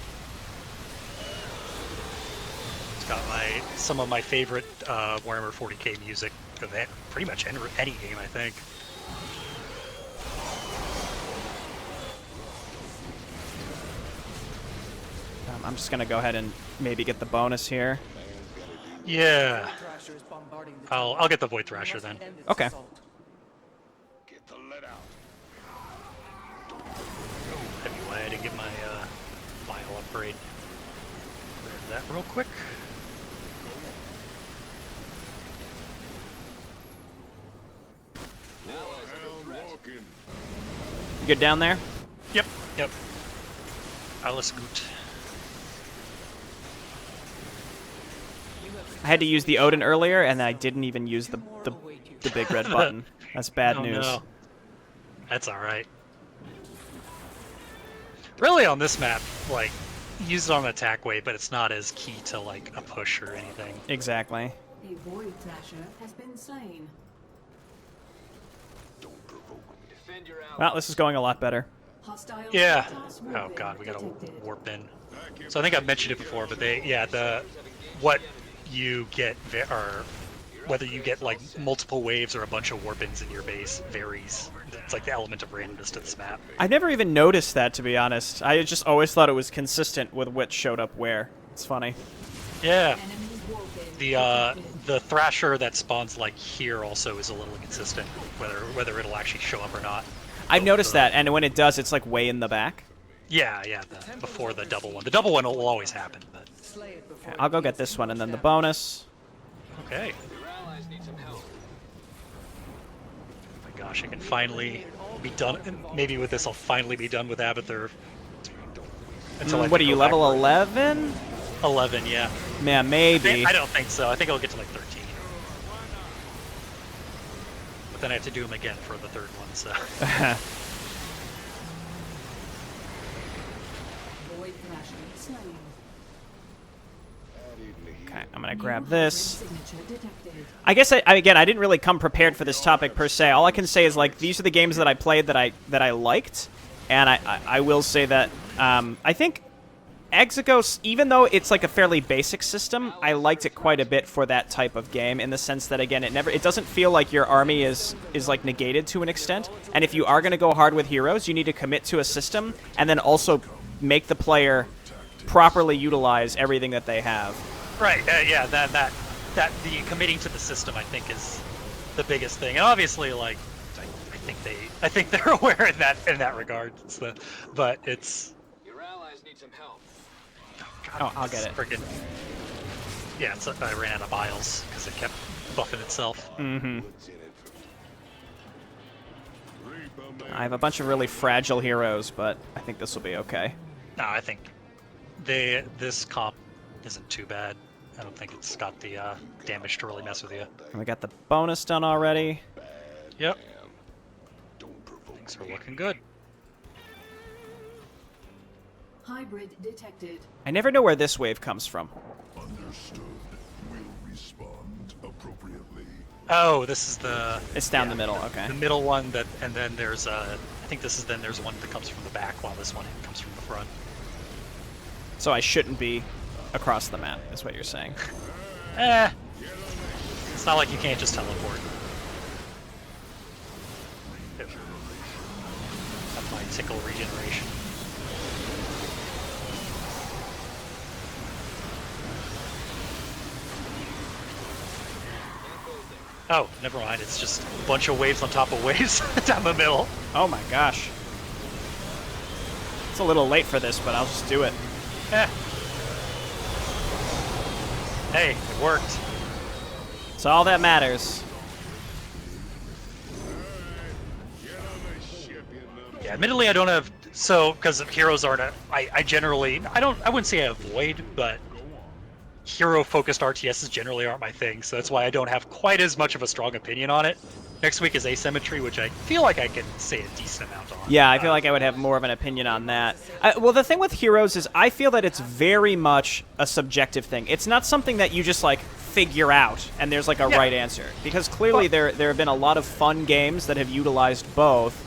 It's got some of my favorite Warhammer 40k music of pretty much any game, I think. I'm just going to go ahead and maybe get the bonus here. Yeah. Thrasher is bombarding the temple. I'll get the Void You Thrasher must then. end its Okay. assault. Get the lead out. Anyway, I didn't get my vial upgrade. Grab that real quick. Down walking. You good down there? Yep. Alice Goot. I had to use the Odin earlier, and I didn't even use the big red button. That's bad Oh, news. no. That's alright. Really on this map, like, use it on an attack wave, but it's not as key to, like, a push or anything. Exactly. A Void Thrasher has been slain. Defend your ally. Well, this is going a lot better. Hostile Yeah. Protoss Oh movement god, we gotta detected. warp in. So I think I've mentioned it before, but what you get, or whether you get like multiple waves or a bunch of warp-ins in your base varies. It's like the element of randomness to this map. I never even noticed that, to be honest. I just always thought it was consistent with what showed up where. It's funny. Yeah. Enemy warp-in The Thrasher that spawns like here also is a little inconsistent, whether it'll actually show up or not. I've noticed that, and when it does, it's like way in the back. Yeah, before the double one. The double one will always happen, but Slay it before Okay, I'll go get this one, and then the bonus. okay. Your allies need some help. Oh my gosh, I can finally be done. Maybe with this, I'll finally be done with Abathur. Until I What are can you, go level backward. 11? 11, yeah. Man, maybe. I don't think so. I think I'll get to like 13. But then I have to do them again for the third one, so. Void Thrasher slain. Okay, I'm gonna grab this. Signature detected. I guess again, I didn't really come prepared for this topic per se. All I can say is like these are the games that I played that I liked, and I will say that I think Exegos, even though it's like a fairly basic system, I liked it quite a bit for that type of game in the sense that again it doesn't feel like your army is like negated to an extent, and if you are going to go hard with heroes, you need to commit to a system and then also make the player properly utilize everything that they have. Right, yeah, that the committing to the system I think is the biggest thing, and obviously like I think they're aware in that regard. But it's Your allies need some help. Oh, I'll get it. Freaking yeah, I ran out of vials because it kept buffing itself. Mm-hmm. What's in it for me? Reaper man. I have a bunch of really fragile heroes, but I think this will be okay. No, I think this comp isn't too bad. I don't think it's got the damage to really mess with you. And we got the bonus done already. Yep, Don't provoke things are looking good. Hybrid detected. I never know where this wave comes from. Understood. Will respond appropriately. Oh, this is the It's down the middle, okay. the middle one and then there's I think there's one that comes from the back while this one comes from the front. So I shouldn't be across the map, is what you're saying. It's not like you can't just teleport. Have my tickle regeneration. Oh, never mind. It's just a bunch of waves on top of waves down the middle. Oh my gosh. It's a little late for this, but I'll just do it. Eh. Hey, it worked. It's all that matters. Get on the ship, you number. Yeah, admittedly, I don't have because heroes aren't. I generally I wouldn't say I avoid, but hero-focused RTSs generally aren't my thing. So that's why I don't have quite as much of a strong opinion on it. Next week is asymmetry, which I feel like I can say a decent amount on. Yeah, I feel like I would have more of an opinion on that. Well, the thing with heroes is I feel that it's very much a subjective thing. It's not something that you just like figure out and there's like a right answer, because clearly there have been a lot of fun games that have utilized both.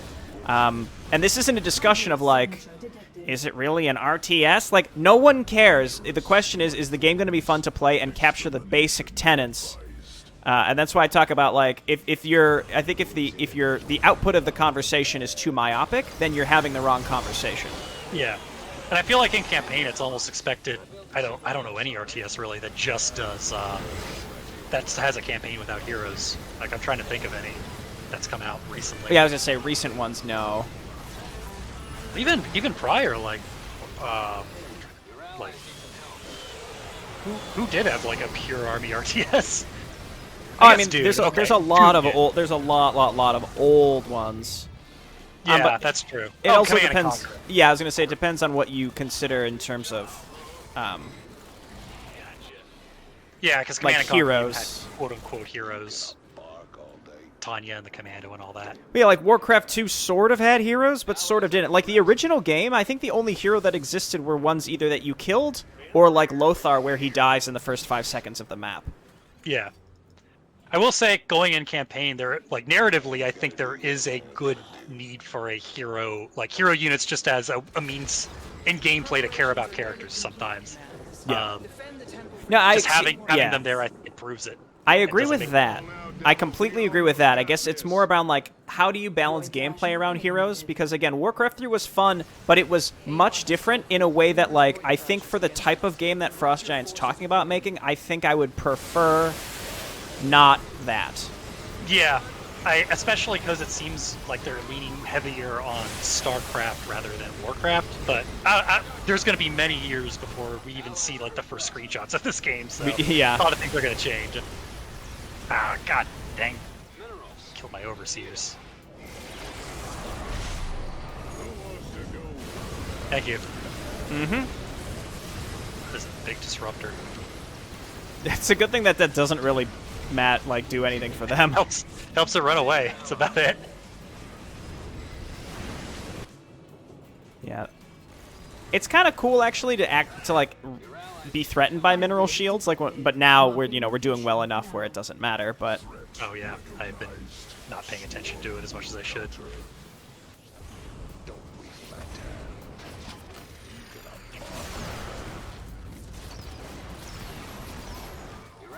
And this isn't a discussion of like, is it really an RTS? Like, no one cares. The question is the game going to be fun to play and capture the basic tenets? And that's why I talk about like if the output of the conversation is too myopic, then you're having the wrong conversation. Yeah. And I feel like in campaign, it's almost expected. I don't know any RTS really that just does that has a campaign without heroes. Like I'm trying to think of any that's come out recently. Yeah, I was gonna say recent ones, no. Even prior, like who did have like a pure army RTS? Oh, I guess mean, Dude. there's a Okay, lot Dude of did. old. There's a lot of old ones. Yeah, but that's true. It also Command and depends. Conquer. Yeah, I was gonna say it depends on what you consider in terms of, Yeah, because like Command and Conquer, you heroes. had quote-unquote heroes. Tanya and the Commando and all that. But yeah, like Warcraft 2 sort of had heroes, but sort of didn't. Like the original game, I think the only hero that existed were ones either that you killed or like Lothar, where he dies in the first 5 seconds of the map. Yeah. I will say, going in campaign, there like narratively, I think there is a good need for a hero, like hero units, just as a means in gameplay to care about characters sometimes. Yeah. Defend the temple. No, Just having yeah. them there, I think, improves it. I agree doesn't with make- that. I completely agree with that. I guess it's more about like how do you balance gameplay around heroes? Because again, Warcraft 3 was fun, but it was much different in a way that like I think for the type of game that Frost Giant's talking about making, I think I would prefer not that. Yeah, especially because it seems like they're leaning heavier on StarCraft rather than Warcraft. But there's going to be many years before we even see like the first screenshots of this game. So Yeah. a lot of things are going to change. Ah, god dang! Killed my overseers. Thank you. Mm-hmm. This big disruptor It's a good thing that that doesn't really do anything for them. helps it run away. That's about it. Yeah. It's kind of cool actually to like be threatened by mineral shields but now we're doing well enough where it doesn't matter, but Oh yeah, I've been not paying attention to it as much as I should.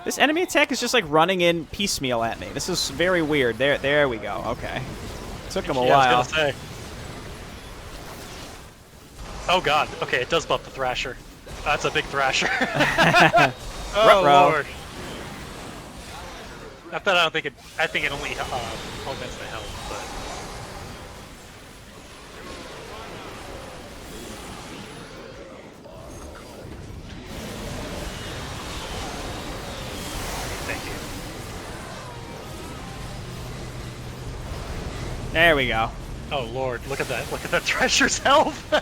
this enemy attack is just like running in piecemeal at me. This is very weird. There we go. Okay. Took him a Yeah, I while. was gonna say. Oh god, okay, it does buff the Thrasher. That's a big Thrasher. Oh Ruh-roh. lord. I think it only augments the health, but thank you. There we go. Oh lord, look at that Thrasher's health.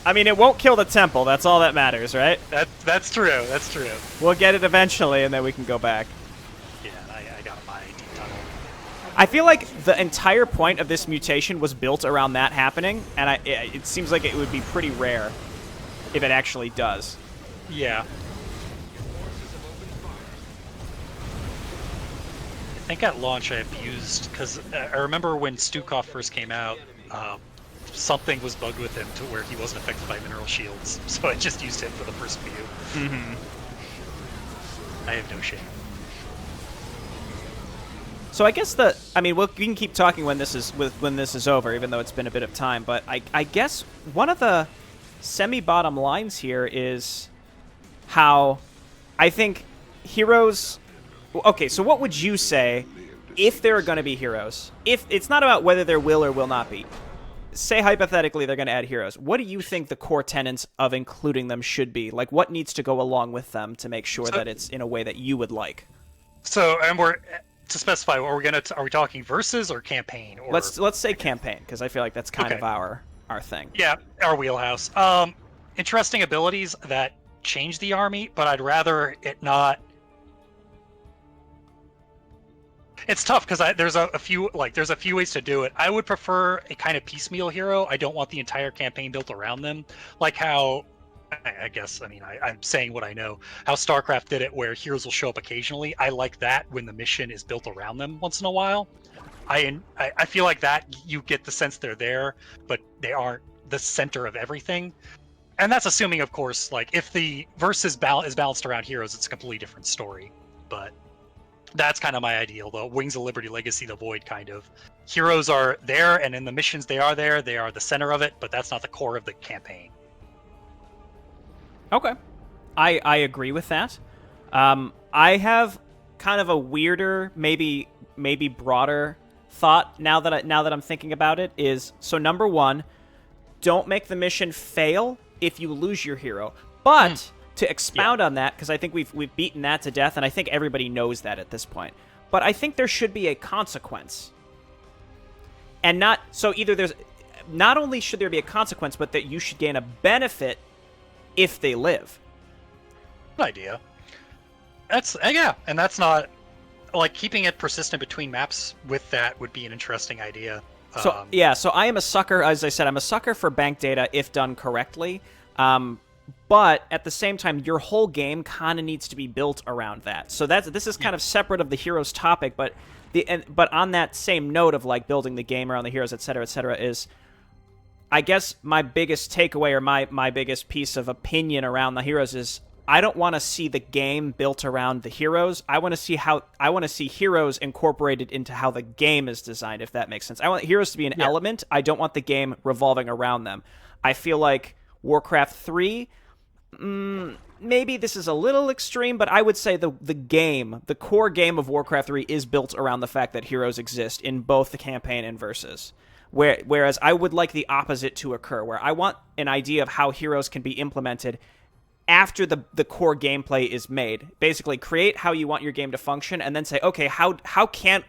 I mean, it won't kill the temple. That's all that matters, right? That's true. That's true. We'll get it eventually, and then we can go back. Yeah, I got my deep tunnel. I feel like the entire point of this mutation was built around that happening, and it seems like it would be pretty rare if it actually does. Yeah. I think at launch I abused, because I remember when Stukov first came out, something was bugged with him to where he wasn't affected by mineral shields, so I just used him for the first few. Mm-hmm. I have no shame. So I guess we can keep talking when this is over, even though it's been a bit of time. But I guess one of the semi-bottom lines here is how I think heroes. Okay, so what would you say if there are going to be heroes? If it's not about whether there will or will not be. Say hypothetically they're going to add heroes. What do you think the core tenets of including them should be? Like, what needs to go along with them to make sure that it's in a way that you would like? So, and we're to specify, are we talking versus or campaign? Or Let's say campaign, because I feel like that's kind of our thing. Yeah, our wheelhouse. Interesting abilities that change the army, but I'd rather it not. It's tough because there's a few ways to do it. I would prefer a kind of piecemeal hero. I don't want the entire campaign built around them, like how I'm saying what I know. How StarCraft did it, where heroes will show up occasionally. I like that when the mission is built around them once in a while. I feel like that you get the sense they're there, but they aren't the center of everything. And that's assuming, of course, like if the versus is balanced around heroes, it's a completely different story. But that's kind of my ideal, though. Wings of Liberty, Legacy, the Void, kind of. heroes are there, and in the missions they are there. They are the center of it, but that's not the core of the campaign. Okay. I agree with that. I have kind of a weirder, maybe broader thought now that I'm thinking about it is, so number one, don't make the mission fail if you lose your hero. But to expound on that, because I think we've beaten that to death, and I think everybody knows that at this point. But I think there should be a consequence. And not only should there be a consequence, but that you should gain a benefit if they live. Good idea. And that's not like keeping it persistent between maps with that would be an interesting idea. So I am a sucker, as I said, I'm a sucker for bank data if done correctly. But at the same time, your whole game kind of needs to be built around that. So this is kind of separate of the heroes topic, but on that same note of like building the game around the heroes, et cetera, is, I guess my biggest takeaway or my biggest piece of opinion around the heroes is, I don't want to see the game built around the heroes. I want to see heroes incorporated into how the game is designed, if that makes sense. I want heroes to be an element. I don't want the game revolving around them. I feel like Warcraft 3, maybe this is a little extreme, but I would say the core game of Warcraft 3 is built around the fact that heroes exist in both the campaign and versus. Whereas I would like the opposite to occur, where I want an idea of how heroes can be implemented after the core gameplay is made. Basically, create how you want your game to function, and then say, okay, how can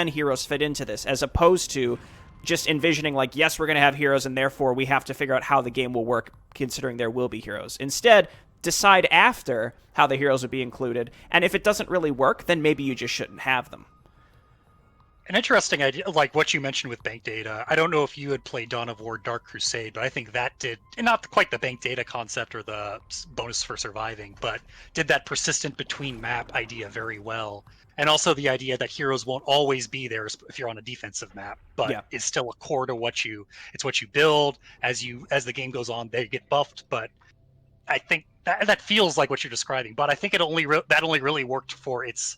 heroes fit into this, as opposed to just envisioning like, yes, we're going to have heroes, and therefore we have to figure out how the game will work, considering there will be heroes. Instead, decide after how the heroes would be included, and if it doesn't really work, then maybe you just shouldn't have them. An interesting idea, like what you mentioned with bank data. I don't know if you had played Dawn of War Dark Crusade, but I think that did, and not quite the bank data concept or the bonus for surviving, but did that persistent between map idea very well. And also the idea that heroes won't always be there if you're on a defensive map, but it's still a core to what you build. As the game goes on, they get buffed. But I think that feels like what you're describing. But I think that only really worked for its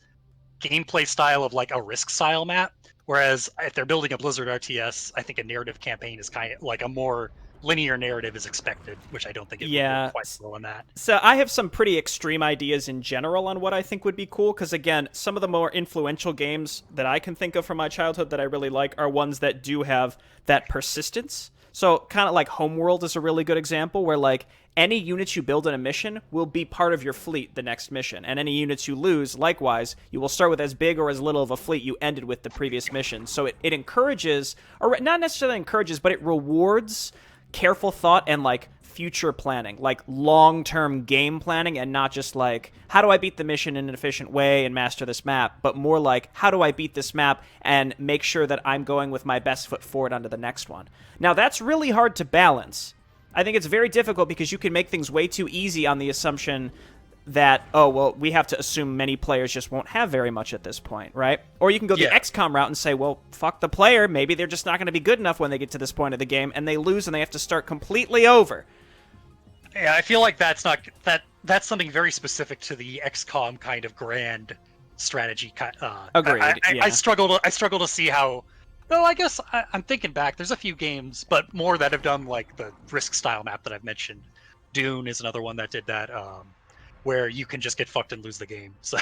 gameplay style of like a Risk style map. Whereas if they're building a Blizzard RTS, I think a narrative campaign is kind of like a more linear narrative is expected, which I don't think it would work quite well in that. So I have some pretty extreme ideas in general on what I think would be cool, because again, some of the more influential games that I can think of from my childhood that I really like are ones that do have that persistence. So kind of like Homeworld is a really good example, where like any units you build in a mission will be part of your fleet the next mission, and any units you lose, likewise, you will start with as big or as little of a fleet you ended with the previous mission. So it encourages, or not necessarily encourages, but it rewards careful thought and like future planning, like long-term game planning, and not just like, how do I beat the mission in an efficient way and master this map, but more like, how do I beat this map and make sure that I'm going with my best foot forward onto the next one. Now that's really hard to balance. I think it's very difficult because you can make things way too easy on the assumption that, oh, well, we have to assume many players just won't have very much at this point, right? Or you can go the XCOM route and say, well, fuck the player. Maybe they're just not going to be good enough when they get to this point of the game, and they lose and they have to start completely over. Yeah, I feel like that's something very specific to the XCOM kind of grand strategy. Agreed. I struggle to see how. Well, I guess I'm thinking back. There's a few games, but more that have done like the Risk style map that I've mentioned. Dune is another one that did that, where you can just get fucked and lose the game. So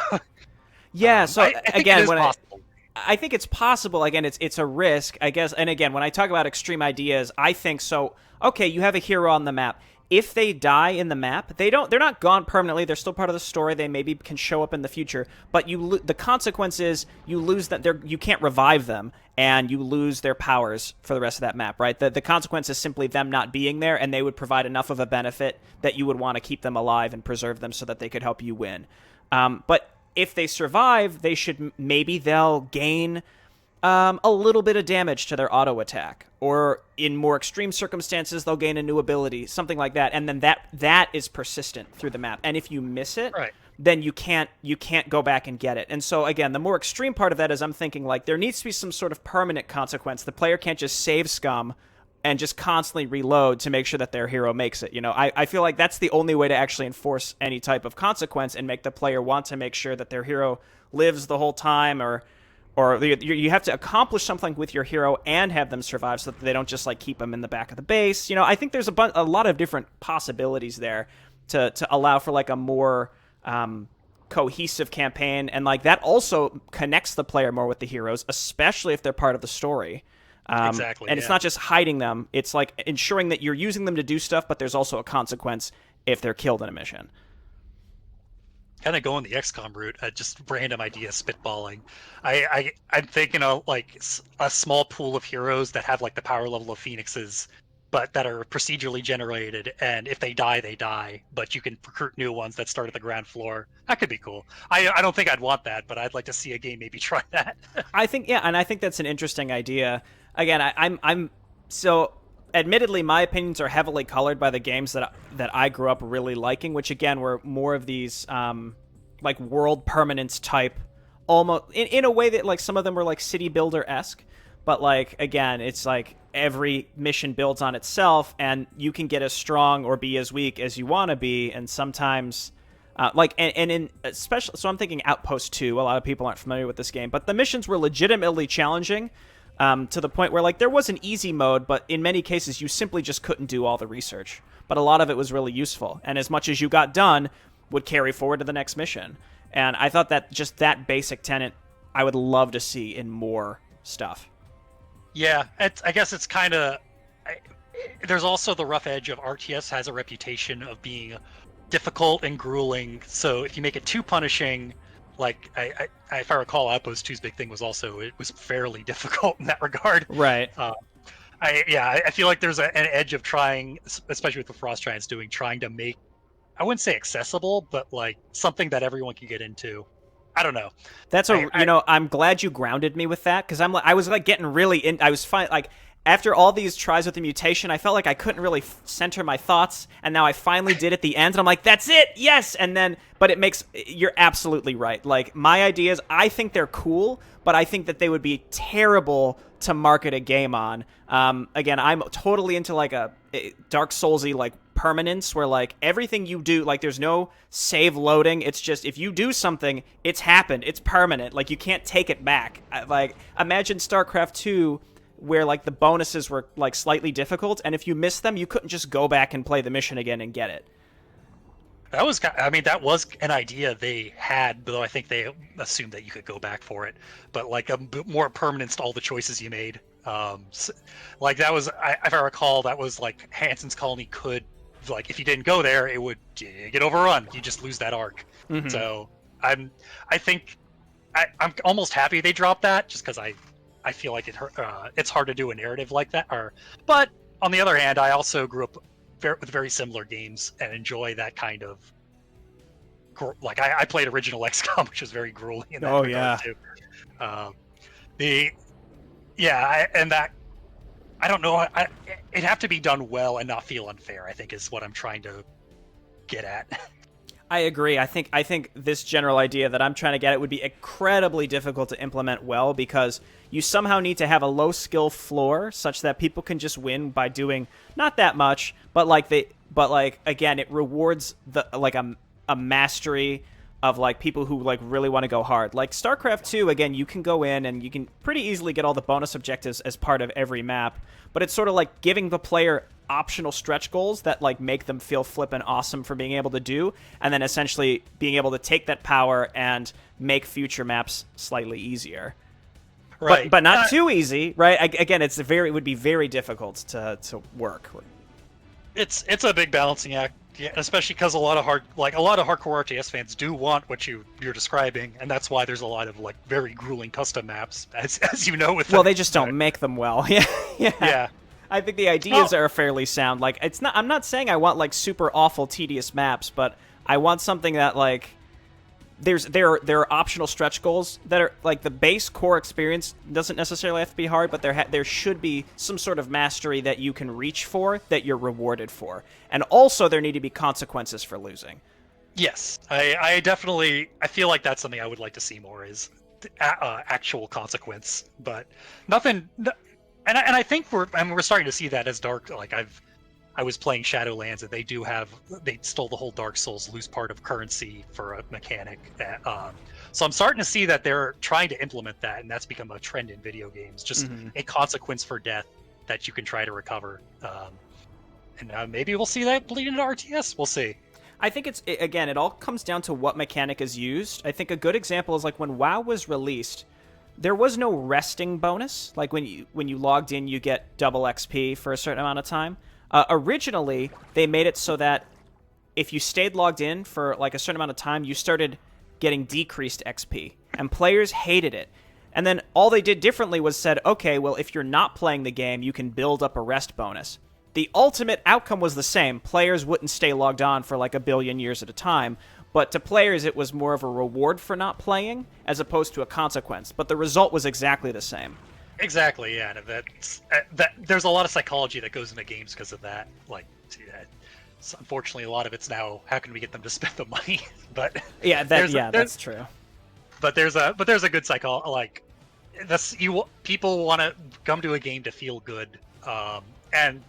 yeah. So I think again, it is possible. I think it's possible. Again, it's a risk, I guess. And again, when I talk about extreme ideas, I think so. Okay, you have a hero on the map. If they die in the map, they're not gone permanently. They're still part of the story. They maybe can show up in the future. But the consequence is you lose that. You can't revive them, and you lose their powers for the rest of that map, right? The consequence is simply them not being there, and they would provide enough of a benefit that you would want to keep them alive and preserve them so that they could help you win. But if they survive, they'll gain a little bit of damage to their auto attack, or in more extreme circumstances, they'll gain a new ability, something like that. And then that is persistent through the map. And if you miss it, then you can't go back and get it. And so again, the more extreme part of that is I'm thinking like there needs to be some sort of permanent consequence. The player can't just save scum and just constantly reload to make sure that their hero makes it. You know, I feel like that's the only way to actually enforce any type of consequence and make the player want to make sure that their hero lives the whole time, or or you have to accomplish something with your hero and have them survive, so that they don't just like keep them in the back of the base. I think there's a lot of different possibilities there to allow for like a more cohesive campaign, and like that also connects the player more with the heroes, especially if they're part of the story. Exactly. And it's not just hiding them; it's like ensuring that you're using them to do stuff, but there's also a consequence if they're killed in a mission. Kind of going the XCOM route, just random idea spitballing. I'm thinking of like a small pool of heroes that have like the power level of phoenixes, but that are procedurally generated, and if they die, they die. But you can recruit new ones that start at the ground floor. That could be cool. I don't think I'd want that, but I'd like to see a game maybe try that. I think and I think that's an interesting idea. Again, I'm so. Admittedly, my opinions are heavily colored by the games that I grew up really liking, which again were more of these like world permanence type, almost in a way that like some of them were like city builder-esque, but like again, it's like every mission builds on itself, and you can get as strong or be as weak as you want to be, and sometimes and in especially, so I'm thinking Outpost 2. A lot of people aren't familiar with this game, but the missions were legitimately challenging. To the point where like there was an easy mode, but in many cases you simply just couldn't do all the research. But a lot of it was really useful, and as much as you got done would carry forward to the next mission. And I thought that just that basic tenet I would love to see in more stuff. Yeah, I guess it's kind of... There's also the rough edge of RTS has a reputation of being difficult and grueling, so if you make it too punishing... Like, if I recall, Outpost 2's big thing was also it was fairly difficult in that regard. Right. I feel like there's an edge of trying, especially with what Frost Giant's doing, trying to make, I wouldn't say accessible, but like something that everyone can get into. I don't know. That's I'm glad you grounded me with that, because I was like getting really in. I was fine. Like after all these tries with the mutation, I felt like I couldn't really center my thoughts, and now I finally did at the end, and I'm like, that's it, yes! And then, but you're absolutely right. Like, my ideas, I think they're cool, but I think that they would be terrible to market a game on. Again, I'm totally into, like, a Dark Souls-y, like, permanence, where, like, everything you do, like, there's no save loading, it's just, if you do something, it's happened, it's permanent, like, you can't take it back. Like, imagine StarCraft 2, where like the bonuses were like slightly difficult, and if you missed them, you couldn't just go back and play the mission again and get it. That was an idea they had, though I think they assumed that you could go back for it. But like a bit more permanence to all the choices you made. Like that was, if I recall, that was like Hansen's Colony could, like if you didn't go there, it would get overrun. You just lose that arc. Mm-hmm. So I'm almost happy they dropped that, just because I feel like it's hard to do a narrative like that. But on the other hand, I also grew up with very similar games and enjoy that kind of... Like, I played original XCOM, which was very grueling in that regard, too. I don't know, it'd have to be done well and not feel unfair, I think, is what I'm trying to get at. I agree. I think this general idea that I'm trying to get at would be incredibly difficult to implement well, because you somehow need to have a low skill floor such that people can just win by doing not that much, but again, it rewards a mastery of like people who like really want to go hard. Like StarCraft 2, again, you can go in and you can pretty easily get all the bonus objectives as part of every map, but it's sort of like giving the player optional stretch goals that like make them feel flippin' awesome for being able to do, and then essentially being able to take that power and make future maps slightly easier. Right. But not too easy, right? Again, it would be very difficult to work. It's a big balancing act, yeah, especially because a lot of hardcore RTS fans do want what you're describing, and that's why there's a lot of like very grueling custom maps, as you know. They just don't make them well. Yeah. I think the ideas are fairly sound. Like, it's not. I'm not saying I want like super awful, tedious maps, but I want something that like there are optional stretch goals that are like the base core experience doesn't necessarily have to be hard, but there should be some sort of mastery that you can reach for that you're rewarded for, and also there need to be consequences for losing. Yes, I definitely feel like that's something I would like to see more, is actual consequence, but nothing. And I think we're starting to see that as Dark. Like I was playing Shadowlands, and they stole the whole Dark Souls lose part of currency for a mechanic. So I'm starting to see that they're trying to implement that, and that's become a trend in video games. Just a consequence for death that you can try to recover. And maybe we'll see that bleed into RTS. We'll see. I think again, it all comes down to what mechanic is used. I think a good example is like when WoW was released, there was no resting bonus. Like when you logged in, you get double XP for a certain amount of time. Originally, they made it so that if you stayed logged in for like a certain amount of time, you started getting decreased XP, and players hated it. And then all they did differently was said, okay, well, if you're not playing the game, you can build up a rest bonus. The ultimate outcome was the same. Players wouldn't stay logged on for like a billion years at a time, but to players it was more of a reward for not playing as opposed to a consequence. But the result was exactly the same. Exactly, yeah. And there's a lot of psychology that goes into games because of that. Like, so unfortunately, a lot of it's now how can we get them to spend the money? But yeah, that's true. But there's a good psychology. Like, people want to come to a game to feel good. And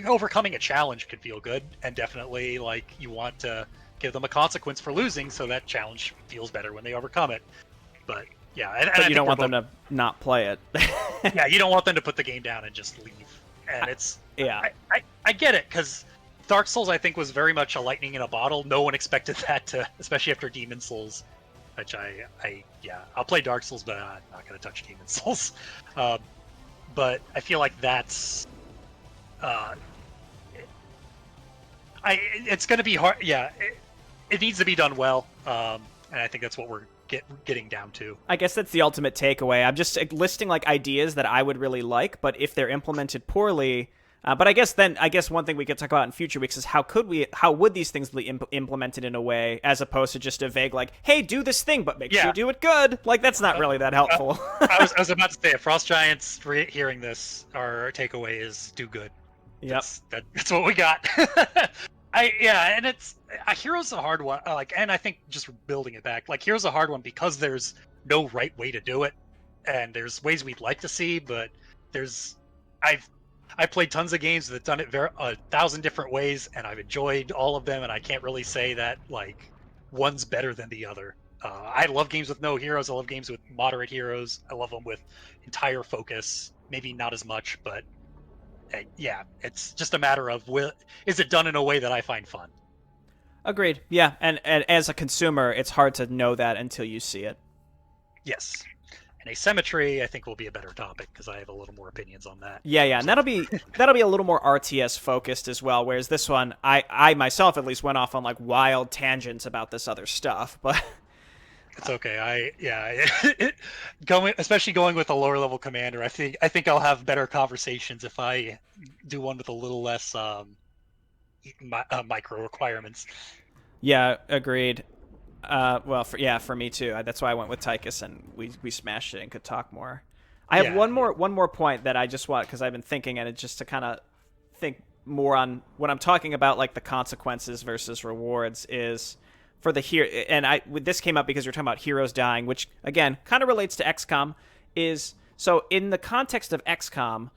overcoming a challenge can feel good, and definitely like you want to give them a consequence for losing, so that challenge feels better when they overcome it. But yeah, but you don't want them to not play it. Yeah, you don't want them to put the game down and just leave. And it's I get it, because Dark Souls I think was very much a lightning in a bottle. No one expected that to, especially after Demon Souls, which I'll play Dark Souls, but I'm not going to touch Demon Souls. But I feel like that's. It's going to be hard. Yeah, it needs to be done well, and I think that's what we're getting down to. I guess that's the ultimate takeaway. I'm just listing like ideas that I would really like, but if they're implemented poorly. But I guess one thing we could talk about in future weeks is how would these things be implemented in a way as opposed to just a vague like, hey, do this thing, but make sure you do it good. Like that's not really that helpful. I was about to say, if Frost Giants hearing this, our takeaway is do good. Yep, that's what we got. And it's Hero's a hard one. And I think just building it back, like Hero's a hard one because there's no right way to do it, and there's ways we'd like to see, but I played tons of games that have done it 1,000 different ways, and I've enjoyed all of them, and I can't really say that like one's better than the other. I love games with no heroes. I love games with moderate heroes. I love them with entire focus. Maybe not as much, but it's just a matter of is it done in a way that I find fun? Agreed. Yeah, and as a consumer, it's hard to know that until you see it. Yes. And asymmetry, I think, will be a better topic because I have a little more opinions on that. Yeah, and that'll be a little more RTS focused as well. Whereas this one, I myself at least went off on like wild tangents about this other stuff, but it's okay. Especially going with a lower level commander, I think I'll have better conversations if I do one with a little less micro requirements. Yeah, agreed. For me too. That's why I went with Tychus, and we smashed it and could talk more. I have one more point that I just want, because I've been thinking, and it's just to kind of think more on when I'm talking about like the consequences versus rewards is for the hero. And this came up because you're talking about heroes dying, which again kind of relates to XCOM. Is so in the context of XCOM,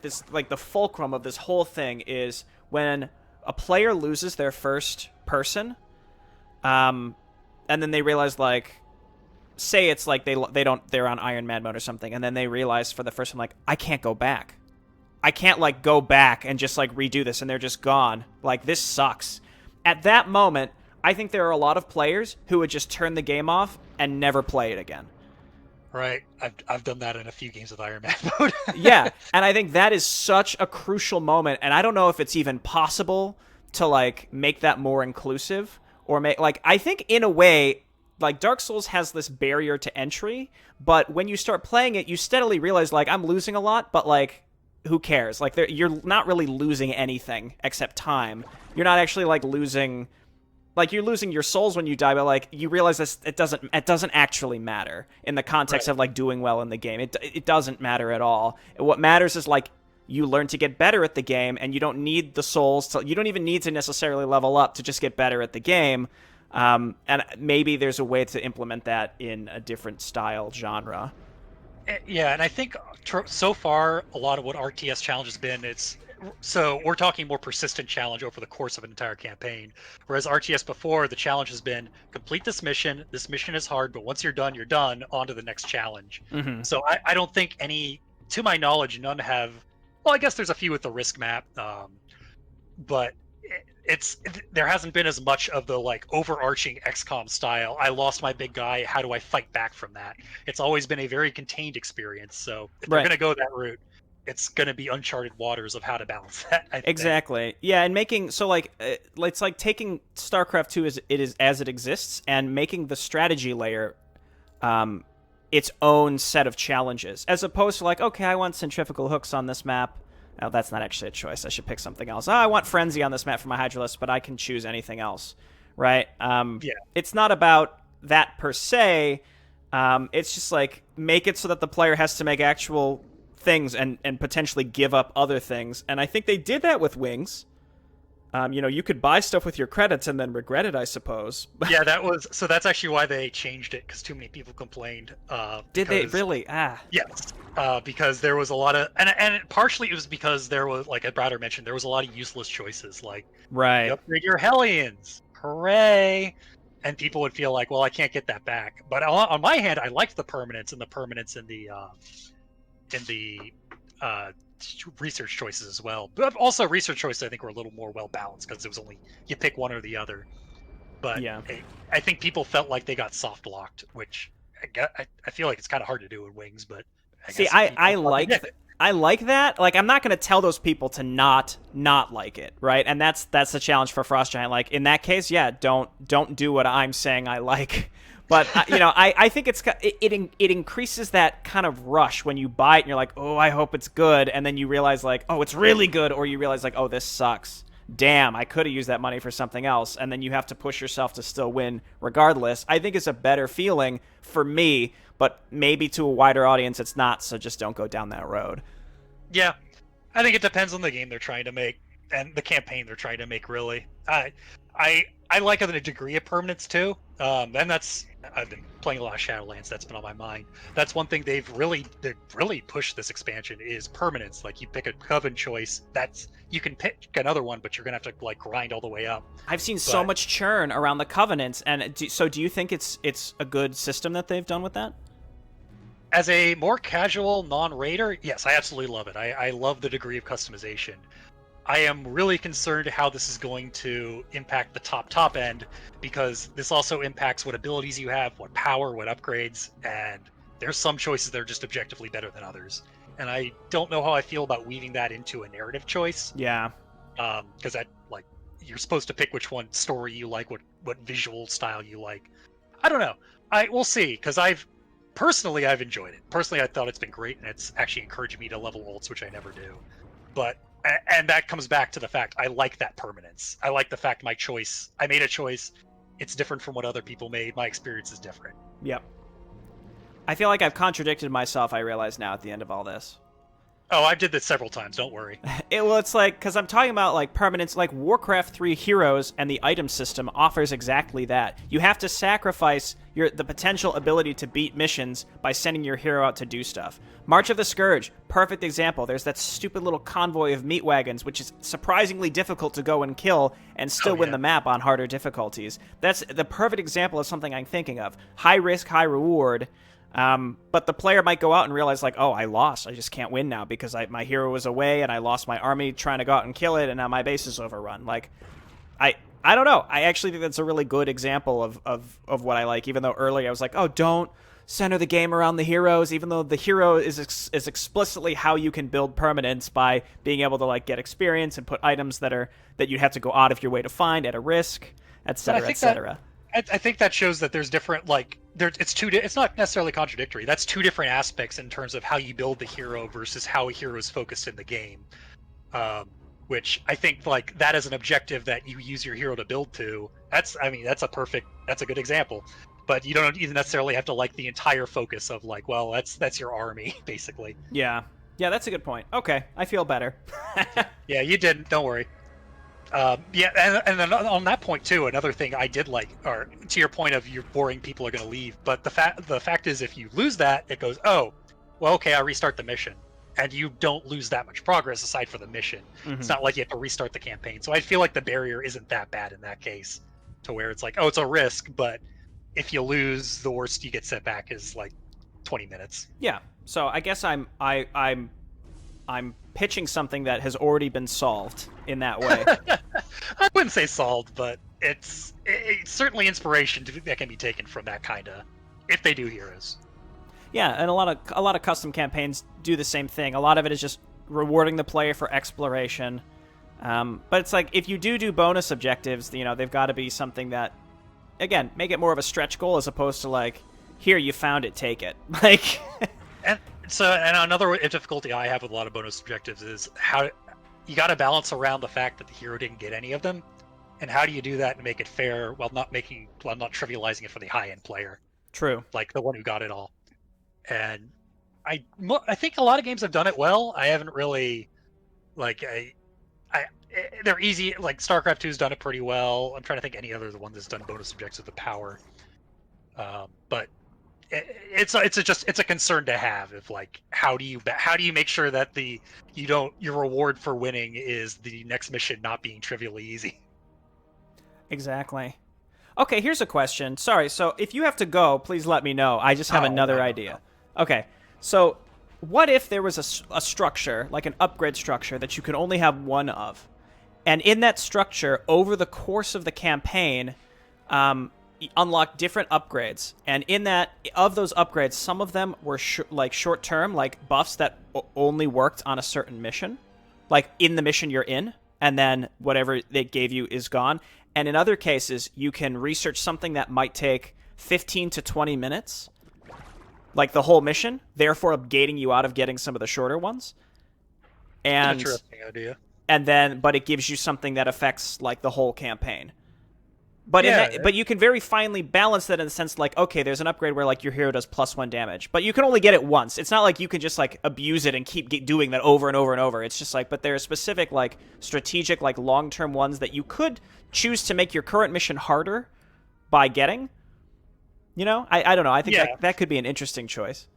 this like the fulcrum of this whole thing is when a player loses their first person, and then they realize, like, say it's like they're on Iron Man mode or something, and then they realize for the first time, like, I can't go back. I can't like go back and just like redo this, and they're just gone. Like, this sucks. At that moment, I think there are a lot of players who would just turn the game off and never play it again. Right. I've done that in a few games with Iron Man mode. Yeah, and I think that is such a crucial moment, and I don't know if it's even possible to like make that more inclusive or make like I think in a way like Dark Souls has this barrier to entry, but when you start playing it, you steadily realize like I'm losing a lot, but like who cares? Like you're not really losing anything except time. You're not actually like losing. Like, you're losing your souls when you die, but, like, you realize this, it doesn't actually matter in the context of, like, doing well in the game. It doesn't matter at all. What matters is, like, you learn to get better at the game, and you don't need the souls you don't even need to necessarily level up to just get better at the game. And maybe there's a way to implement that in a different style genre. Yeah, and I think so far, a lot of what RTS Challenge has been, it's So we're talking more persistent challenge over the course of an entire campaign. Whereas RTS before, the challenge has been complete this mission. This mission is hard, but once you're done, you're done. On to the next challenge. Mm-hmm. So I don't think any, to my knowledge, none have. Well, I guess there's a few with the risk map, but there hasn't been as much of the like overarching XCOM style. I lost my big guy. How do I fight back from that? It's always been a very contained experience. So if they're going to go that route, it's going to be uncharted waters of how to balance that. I think. Exactly. Yeah, and making so like it's like taking StarCraft 2 as it exists and making the strategy layer its own set of challenges, as opposed to like, okay, I want centrifugal hooks on this map. Oh, that's not actually a choice. I should pick something else. Oh, I want frenzy on this map for my Hydralisk, but I can choose anything else, right? It's not about that per se. It's just like make it so that the player has to make actual things and potentially give up other things. And I think they did that with Wings. You could buy stuff with your credits and then regret it, I suppose. Yeah, that's actually why they changed it, because too many people complained. Did they really? Yes, because there was a lot of, and partially it was because there was, like Browder mentioned, there was a lot of useless choices, like right, upgrade your Hellions, hooray, and people would feel like, well, I can't get that back. But on my hand, I liked the permanence and the permanence in the research choices as well. But also research choices I think were a little more well balanced, because it was only you pick one or the other. But yeah, I think people felt like they got soft locked, which I feel like it's kind of hard to do in Wings. But I like that. Like, I'm not going to tell those people to not like it, right? And that's the challenge for Frost Giant. Like, in that case, yeah, don't do what I'm saying I like. But I think it increases that kind of rush when you buy it and you're like, oh, I hope it's good, and then you realize like, oh, it's really good, or you realize like, oh, this sucks. Damn, I could have used that money for something else, and then you have to push yourself to still win regardless. I think it's a better feeling for me, but maybe to a wider audience it's not, so just don't go down that road. Yeah, I think it depends on the game they're trying to make and the campaign they're trying to make, really. I like the degree of permanence too, and I've been playing a lot of Shadowlands. That's been on my mind. That's one thing they've really pushed this expansion is permanence. Like, you pick a Coven choice, you can pick another one, but you're gonna have to like grind all the way up. I've seen so much churn around the Covenants, and do you think it's a good system that they've done with that? As a more casual non-raider, yes, I absolutely love it. I love the degree of customization. I am really concerned how this is going to impact the top end, because this also impacts what abilities you have, what power, what upgrades, and there's some choices that are just objectively better than others. And I don't know how I feel about weaving that into a narrative choice. Yeah. Because you're supposed to pick which one story you like, what visual style you like. I don't know. We'll see, because I've enjoyed it. Personally, I thought it's been great, and it's actually encouraged me to level ults, which I never do. And that comes back to the fact I like that permanence. I like the fact I made a choice. It's different from what other people made. My experience is different. Yep. I feel like I've contradicted myself, I realize now at the end of all this. Oh, I did this several times, don't worry. It's like, because I'm talking about like permanence, like Warcraft 3 Heroes and the item system offers exactly that. You have to sacrifice the potential ability to beat missions by sending your hero out to do stuff. March of the Scourge, perfect example. There's that stupid little convoy of meat wagons, which is surprisingly difficult to go and kill and still win the map on harder difficulties. That's the perfect example of something I'm thinking of. High risk, high reward. But the player might go out and realize like, oh, I lost. I just can't win now because my hero was away and I lost my army trying to go out and kill it, and now my base is overrun. Like, I don't know. I actually think that's a really good example of what I like, even though earlier I was like, oh, don't center the game around the heroes, even though the hero is explicitly how you can build permanence by being able to like get experience and put items that you have to go out of your way to find at a risk, etc., etc. I think that shows that there's different, it's not necessarily contradictory. That's two different aspects in terms of how you build the hero versus how a hero is focused in the game. Which I think like that is an objective that you use your hero to build to. That's a good example. But you don't even necessarily have to like the entire focus of like, well, that's your army, basically. Yeah, that's a good point. Okay, I feel better. Yeah, you didn't. Don't worry. Yeah, and then on that point too, another thing I did like, or to your point of you're boring, people are going to leave. But the fact is, if you lose that, it goes, oh, well, okay, I'll restart the mission, and you don't lose that much progress aside from the mission. It's not like you have to restart the campaign. So I feel like the barrier isn't that bad in that case, to where it's like, oh, it's a risk, but if you lose, the worst you get set back is like 20 minutes. Yeah. So I guess I'm pitching something that has already been solved in that way. I wouldn't say solved, but it's certainly inspiration that can be taken from that kind of, if they do Heroes. Yeah, and a lot of custom campaigns do the same thing. A lot of it is just rewarding the player for exploration. But it's like, if you do bonus objectives, they've got to be something that, again, make it more of a stretch goal as opposed to like, here, you found it, take it. Like, and another difficulty I have with a lot of bonus objectives is how you got to balance around the fact that the hero didn't get any of them, and how do you do that and make it fair while not trivializing it for the high-end player. True. Like the one who got it all. And I think a lot of games have done it well. I haven't really, like, they're easy. Like StarCraft 2's done it pretty well. I'm trying to think any other one that's done bonus objectives with the power. But it's a concern to have. If like, how do you make sure that your reward for winning is the next mission not being trivially easy? Exactly. Okay, here's a question. Sorry, so if you have to go, please let me know. I just have another idea. Okay, so what if there was a structure, like an upgrade structure, that you could only have one of? And in that structure, over the course of the campaign, unlock different upgrades. And in that, of those upgrades, some of them were short-term, like buffs that only worked on a certain mission. Like in the mission you're in, and then whatever they gave you is gone. And in other cases, you can research something that might take 15 to 20 minutes, like the whole mission, therefore gating you out of getting some of the shorter ones. And interesting idea. And then, but it gives you something that affects like the whole campaign. But but you can very finely balance that in the sense like, okay, there's an upgrade where like your hero does +1 damage, but you can only get it once. It's not like you can just like abuse it and keep doing that over and over and over. It's just like, but there are specific like strategic like long-term ones that you could choose to make your current mission harder by getting. I don't know. I think that could be an interesting choice.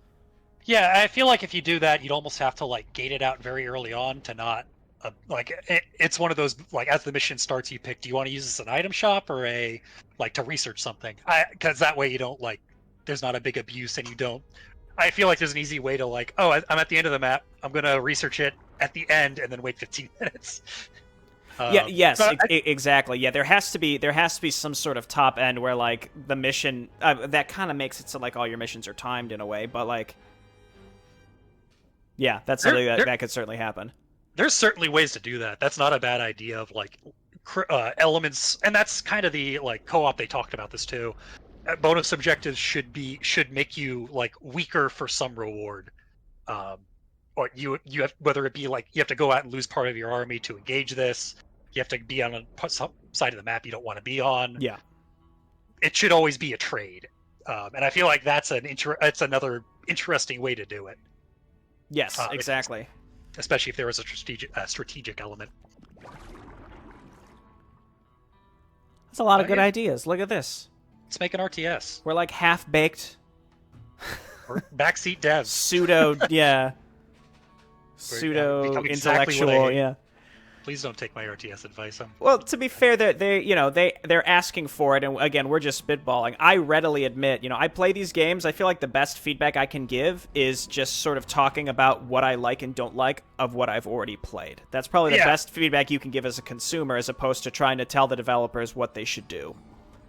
Yeah, I feel like if you do that, you'd almost have to like gate it out very early on to not it's one of those, like, as the mission starts, you pick, do you want to use this as an item shop or to research something? Because that way you don't there's not a big abuse, and you don't. I feel like there's an easy way to I'm at the end of the map, I'm gonna research it at the end and then wait 15 minutes. Exactly. Yeah, there has to be some sort of top end where like the mission that kind of makes it so like all your missions are timed in a way, but that's something that could certainly happen. There's certainly ways to do that. That's not a bad idea of elements, and that's kind of the co-op. They talked about this too. Bonus objectives should make you weaker for some reward, or you have, whether it be you have to go out and lose part of your army to engage this. You have to be on a side of the map you don't want to be on. Yeah, it should always be a trade, and I feel like that's another interesting way to do it. Yes, exactly. Especially if there was a strategic element. That's a lot of good ideas. Look at this. Let's make an RTS. We're like half-baked. We're backseat devs. Pseudo-intellectual, yeah. Please don't take my RTS advice. Well, to be fair, they're asking for it, and again, we're just spitballing. I readily admit, I play these games. I feel like the best feedback I can give is just sort of talking about what I like and don't like of what I've already played. That's probably the best feedback you can give as a consumer, as opposed to trying to tell the developers what they should do.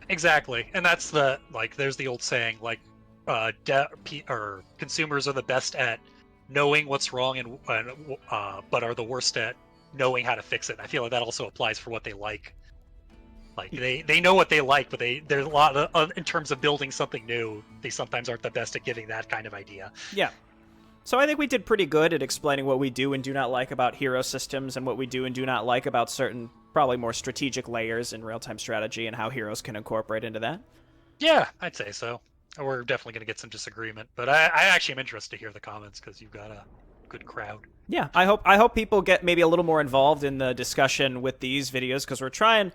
Exactly, and that's there's the old saying, consumers are the best at knowing what's wrong but are the worst at knowing how to fix it. I feel like that also applies for what they like. They know what they like, but there's a lot of, in terms of building something new, they sometimes aren't the best at giving that kind of idea. Yeah. So I think we did pretty good at explaining what we do and do not like about hero systems, and what we do and do not like about certain, probably more strategic layers in real-time strategy, and how heroes can incorporate into that. Yeah, I'd say so. We're definitely going to get some disagreement, but I actually am interested to hear the comments, because you've got a good crowd. Yeah, I hope people get maybe a little more involved in the discussion with these videos, because we're trying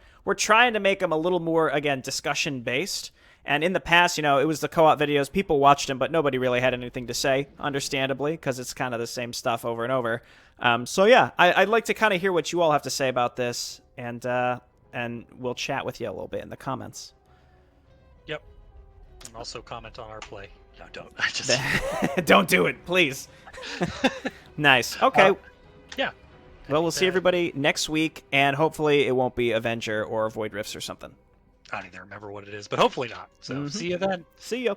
to make them a little more, again, discussion based, And in the past, it was the co-op videos. People watched them, but nobody really had anything to say, understandably, because it's kind of the same stuff over and over. So yeah, I'd like to kind of hear what you all have to say about this, and we'll chat with you a little bit in the comments. Yep. And also comment on our play. No, don't. I just Don't do it, please. Nice. Okay. yeah. Well, we'll see everybody next week, and hopefully it won't be Avenger or Void Rifts or something. I don't even remember what it is, but hopefully not. So see you then. See ya.